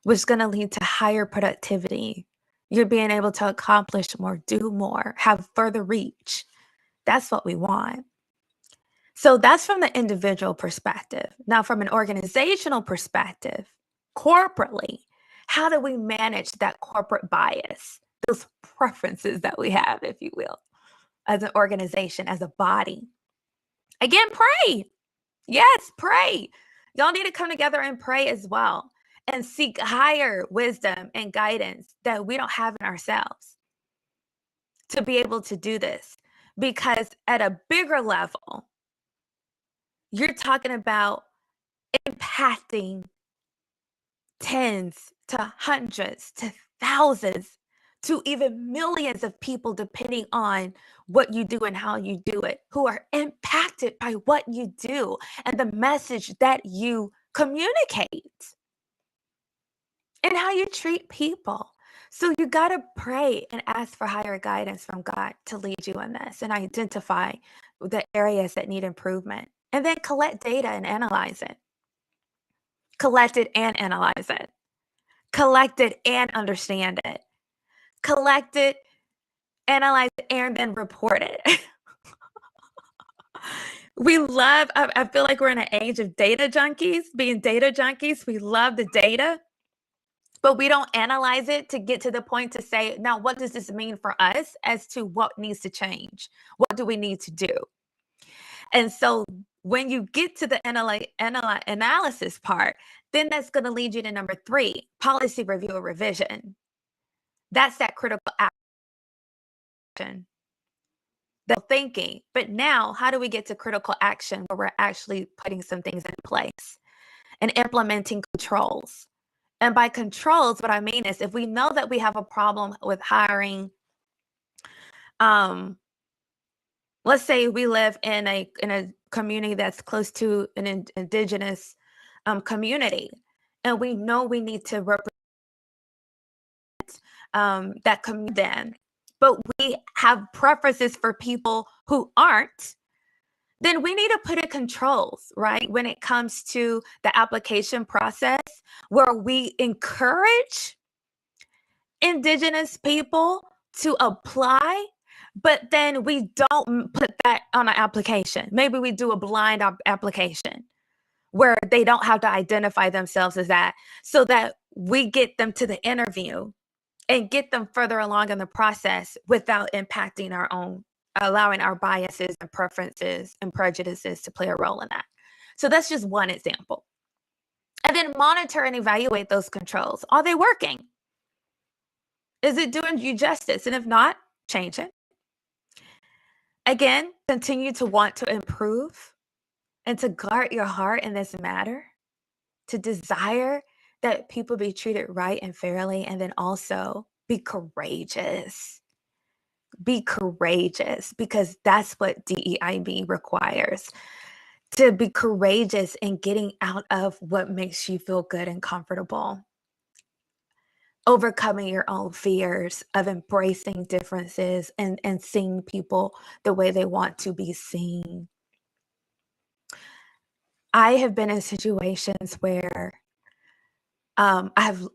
Speaker 1: which is going to lead to higher productivity. You're being able to accomplish more, do more, have further reach. That's what we want. So that's from the individual perspective. Now, from an organizational perspective, corporately, how do we manage that corporate bias, those preferences that we have, if you will, as an organization, as a body? Again, pray. Yes, pray. Y'all need to come together and pray as well and seek higher wisdom and guidance that we don't have in ourselves to be able to do this. because at a bigger level, you're talking about impacting tens to hundreds to thousands to even millions of people, depending on what you do and how you do it, who are impacted by what you do and the message that you communicate and how you treat people. So you got to pray and ask for higher guidance from God to lead you in this and identify the areas that need improvement, and then collect data and analyze it. Collect it and analyze it. Collect it and understand it. Collect it, analyze it, and then report it. I feel like we're in an age of data junkies, being data junkies. We love the data, but we don't analyze it to get to the point to say, now, what does this mean for us as to what needs to change? What do we need to do? And so when you get to the analysis part, then that's going to lead you to number 3, policy review or revision. That's that critical action, the thinking. But now, how do we get to critical action where we're actually putting some things in place and implementing controls? And by controls, what I mean is if we know that we have a problem with hiring, let's say we live in a community that's close to an indigenous community, and we know we need to represent that community then, but we have preferences for people who aren't, then we need to put in controls, right? When it comes to the application process, where we encourage indigenous people to apply, but then we don't put that on an application. Maybe we do a blind application where they don't have to identify themselves as that, so that we get them to the interview and get them further along in the process without impacting our own, allowing our biases and preferences and prejudices to play a role in that. So that's just one example. And then monitor and evaluate those controls. Are they working? Is it doing you justice? And if not, change it. Again, continue to want to improve and to guard your heart in this matter, to desire that people be treated right and fairly, and then also be courageous. Be courageous, because that's what DEIB requires. To be courageous in getting out of what makes you feel good and comfortable. Overcoming your own fears of embracing differences and seeing people the way they want to be seen. I have been in situations where I've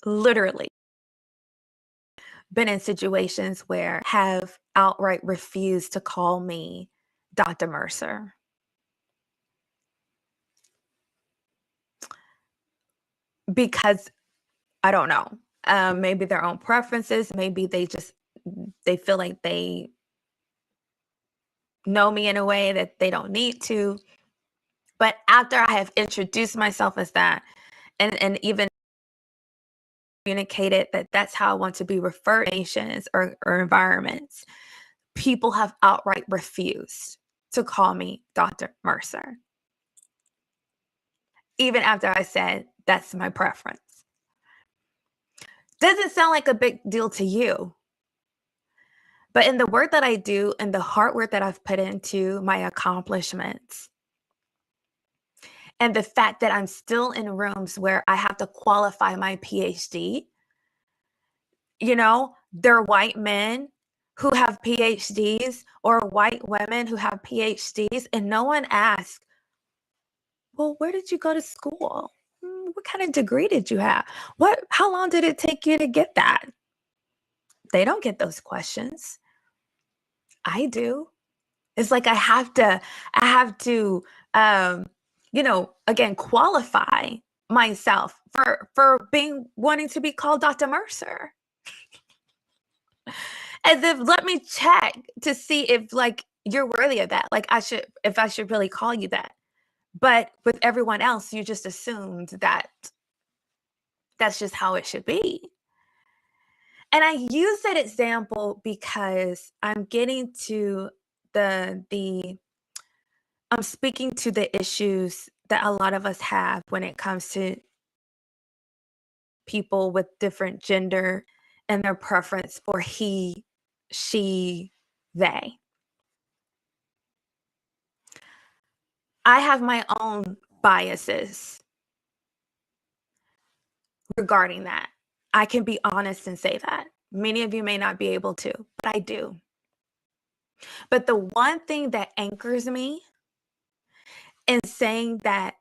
Speaker 1: literally been in situations where have outright refused to call me Dr. Mercer. Because I don't know, maybe their own preferences, maybe they feel like they know me in a way that they don't need to. But after I have introduced myself as that, and even communicated that that's how I want to be referred to nations or environments, people have outright refused to call me Dr. Mercer. Even after I said that's my preference. Doesn't sound like a big deal to you. But in the work that I do and the hard work that I've put into my accomplishments, and the fact that I'm still in rooms where I have to qualify my PhD, you know, they're white men who have PhDs or white women who have PhDs, and no one asks, well, where did you go to school? What kind of degree did you have? How long did it take you to get that? They don't get those questions. I do. It's like I have to, again, qualify myself for wanting to be called Dr. Mercer. As if, let me check to see if like you're worthy of that. Like I should really call you that. But with everyone else, you just assumed that that's just how it should be. And I use that example because I'm getting to I'm speaking to the issues that a lot of us have when it comes to people with different gender and their preference for he, she, they. I have my own biases regarding that. I can be honest and say that. Many of you may not be able to, but I do. But the one thing that anchors me in saying that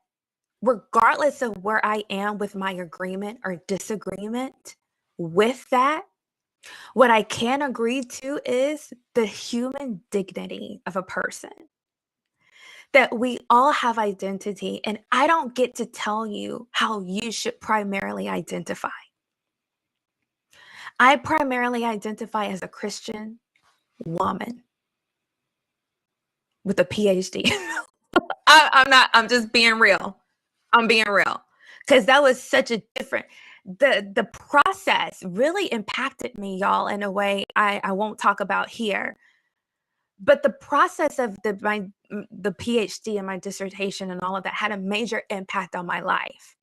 Speaker 1: regardless of where I am with my agreement or disagreement with that, what I can agree to is the human dignity of a person. That we all have identity, and I don't get to tell you how you should primarily identify. I primarily identify as a Christian woman with a PhD. I'm just being real. I'm being real. Because that was such a different, the process really impacted me, y'all, in a way I won't talk about here. But the process of the PhD and my dissertation and all of that had a major impact on my life.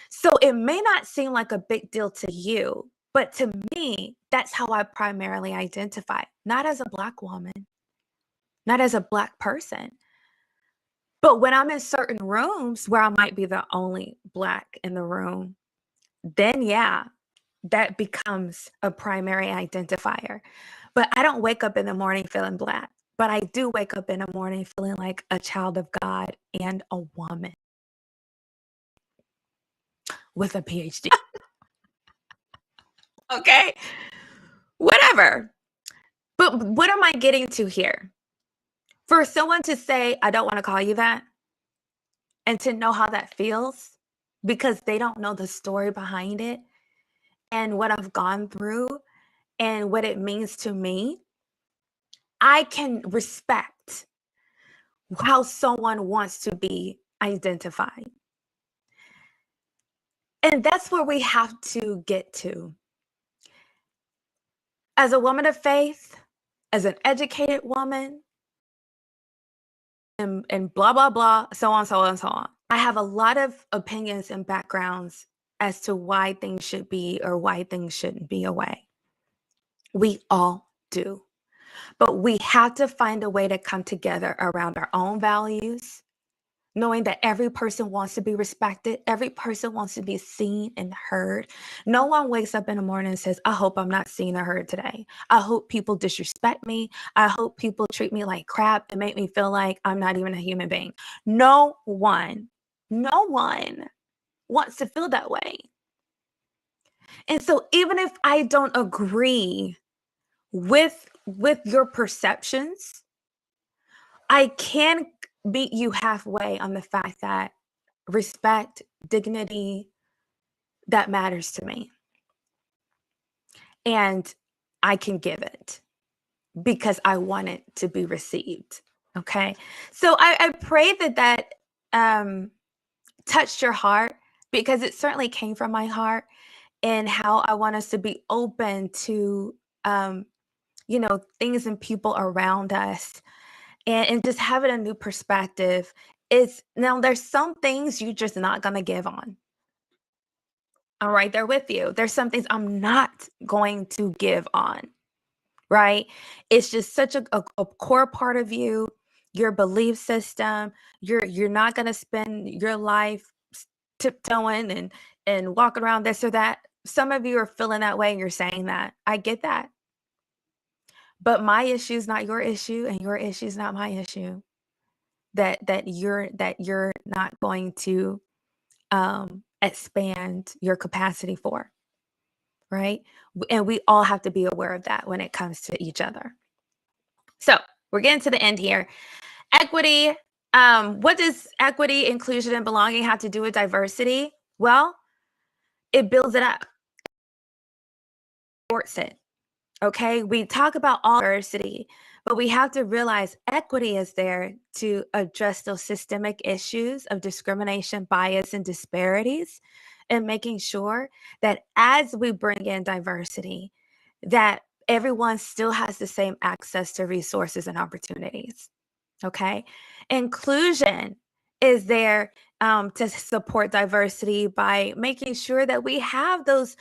Speaker 1: So it may not seem like a big deal to you, but to me, that's how I primarily identify, not as a Black woman, not as a Black person. But when I'm in certain rooms where I might be the only Black in the room, then yeah, that becomes a primary identifier. But I don't wake up in the morning feeling Black, but I do wake up in the morning feeling like a child of God and a woman with a PhD. Okay, whatever. But what am I getting to here? For someone to say, I don't want to call you that, and to know how that feels because they don't know the story behind it and what I've gone through and what it means to me, I can respect how someone wants to be identified. And that's where we have to get to. As a woman of faith, as an educated woman, and blah, blah, blah, so on, so on, so on. I have a lot of opinions and backgrounds as to why things should be or why things shouldn't be a way. We all do. But we have to find a way to come together around our own values, knowing that every person wants to be respected, every person wants to be seen and heard. No one wakes up in the morning and says, I hope I'm not seen or heard today. I hope people disrespect me. I hope people treat me like crap and make me feel like I'm not even a human being. No one wants to feel that way. And so even if I don't agree with your perceptions, I can meet you halfway on the fact that respect, dignity, that matters to me. And I can give it because I want it to be received. Okay. So I pray that touched your heart because it certainly came from my heart and how I want us to be open to, things and people around us and just having a new perspective. Now there's some things you're just not going to give on. I'm right there with you. There's some things I'm not going to give on, right? It's just such a core part of you, your belief system. You're not going to spend your life tiptoeing and walking around this or that. Some of you are feeling that way and you're saying that. I get that. But my issue is not your issue and your issue is not my issue. That you're not going to expand your capacity for, right? And we all have to be aware of that when it comes to each other. So we're getting to the end here. Equity. What does equity, inclusion, and belonging have to do with diversity? Well, it builds it up. It supports it. Okay, we talk about all diversity, But we have to realize equity is there to address those systemic issues of discrimination, bias, and disparities, and making sure that as we bring in diversity, that everyone still has the same access to resources and opportunities. Okay. Inclusion is there to support diversity by making sure that we have those,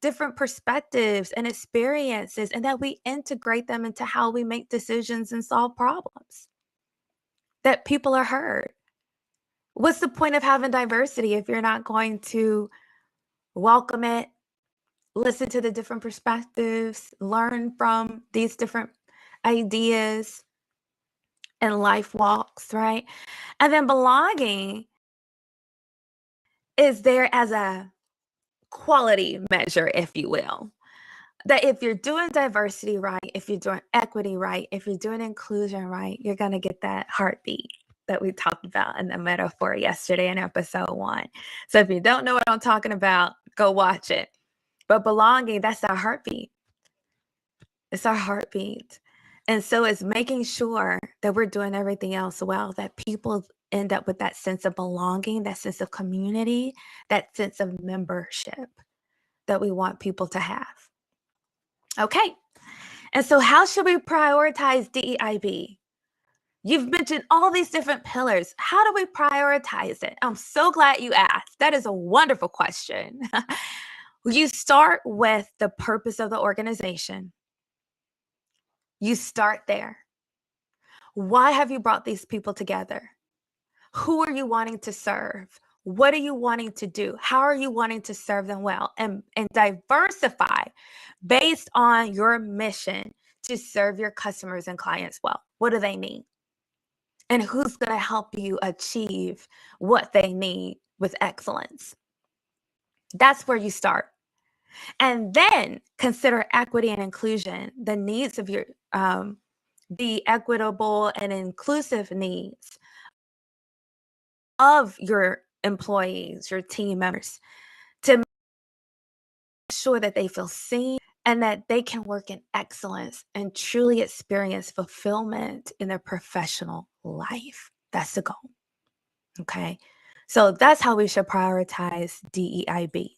Speaker 1: different perspectives and experiences, and that we integrate them into how we make decisions and solve problems, that people are heard. What's the point of having diversity if you're not going to welcome it, listen to the different perspectives, learn from these different ideas and life walks, right? And then belonging is there as a quality measure, if you will. That if you're doing diversity right, if you're doing equity right, if you're doing inclusion right, you're going to get that heartbeat that we talked about in the metaphor yesterday in episode 1. So if you don't know what I'm talking about, go watch it. But belonging, that's our heartbeat. It's our heartbeat. And so it's making sure that we're doing everything else well, that people end up with that sense of belonging, that sense of community, that sense of membership that we want people to have. Okay. And so how should we prioritize DEIB? You've mentioned all these different pillars. How do we prioritize it? I'm so glad you asked. That is a wonderful question. You start with the purpose of the organization. You start there. Why have you brought these people together? Who are you wanting to serve? What are you wanting to do? How are you wanting to serve them well? And diversify based on your mission to serve your customers and clients well. What do they need? And who's going to help you achieve what they need with excellence? That's where you start. And then consider equity and inclusion, the needs of your, the equitable and inclusive needs of your employees, your team members, to make sure that they feel seen and that they can work in excellence and truly experience fulfillment in their professional life. That's the goal. Okay. So that's how we should prioritize DEIB.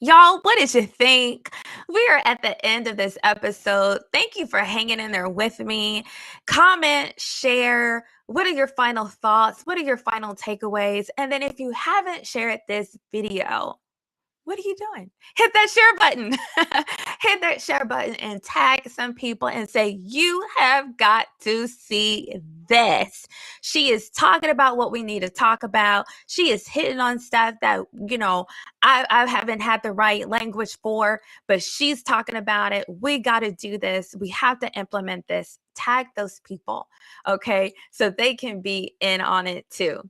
Speaker 1: Y'all, what did you think? We are at the end of this episode. Thank you for hanging in there with me. Comment, share. What are your final thoughts? What are your final takeaways? And then if you haven't shared this video, what are you doing? Hit that share button. Hit that share button and tag some people and say, you have got to see this. She is talking about what we need to talk about. She is hitting on stuff that, I haven't had the right language for, but she's talking about it. We got to do this. We have to implement this. Tag those people, okay? So they can be in on it too.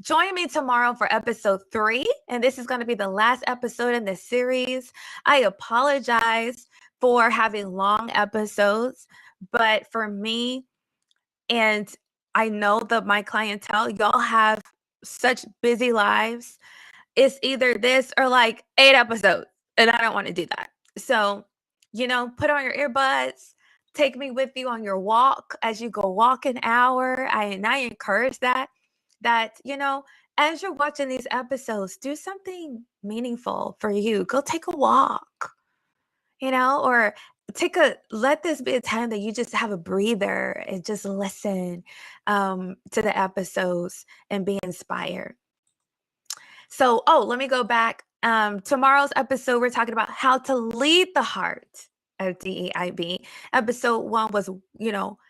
Speaker 1: Join me tomorrow for episode 3, and this is going to be the last episode in this series. I apologize for having long episodes, but for me, and I know that my clientele, y'all have such busy lives. It's either this or like 8 episodes, and I don't want to do that. So, put on your earbuds, take me with you on your walk as you go walk an hour. I encourage that, as you're watching these episodes, do something meaningful for you. Go take a walk, or let this be a time that you just have a breather and just listen to the episodes and be inspired. So, let me go back. Tomorrow's episode, we're talking about how to lead the heart of DEIB. Episode 1 was,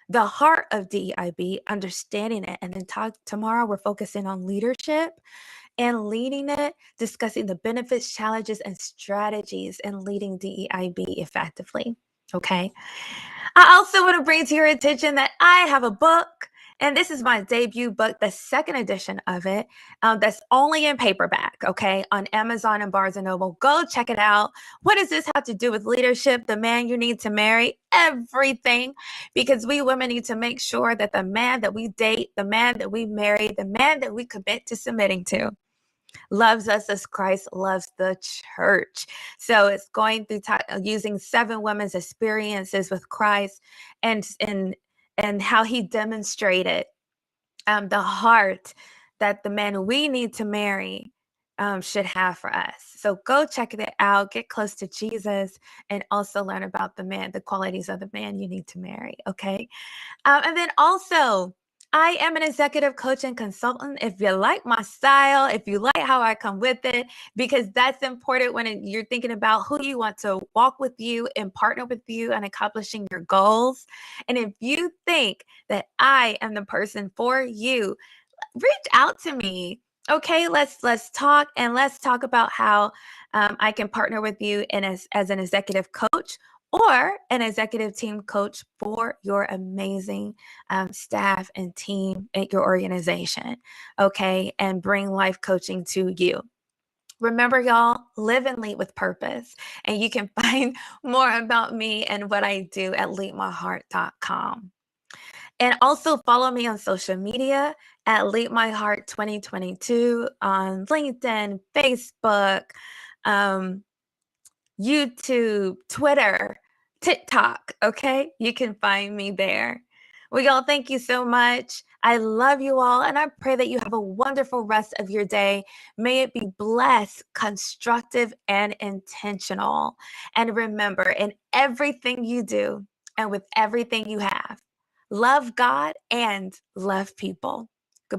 Speaker 1: the heart of DEIB, understanding it. And then tomorrow, we're focusing on leadership and leading it, discussing the benefits, challenges, and strategies in leading DEIB effectively. Okay. I also want to bring to your attention that I have a book. And this is my debut book, the second edition of it, that's only in paperback, okay, on Amazon and Barnes & Noble. Go check it out. What does this have to do with leadership, the man you need to marry? Everything, because we women need to make sure that the man that we date, the man that we marry, the man that we commit to submitting to loves us as Christ loves the church. So it's going through using 7 women's experiences with Christ and how he demonstrated the heart that the man we need to marry should have for us. So go check it out, get close to Jesus, and also learn about the qualities of the man you need to marry. Okay. And then also, I am an executive coach and consultant. If you like my style, if you like how I come with it, because that's important when you're thinking about who you want to walk with you and partner with you and accomplishing your goals. And if you think that I am the person for you, reach out to me. Okay, let's talk, and let's talk about how I can partner with you as an executive coach or an executive team coach for your amazing staff and team at your organization. Okay, and bring life coaching to you. Remember, y'all, live and lead with purpose. And you can find more about me and what I do at leadmyheart.com. And also follow me on social media at Lead My Heart 2022 on LinkedIn, Facebook, um, YouTube, Twitter, TikTok. Okay, you can find me there. Well, y'all, thank you so much. I love you all, and I pray that you have a wonderful rest of your day. May it be blessed, constructive, and intentional. And remember, in everything you do and with everything you have, love God and love people.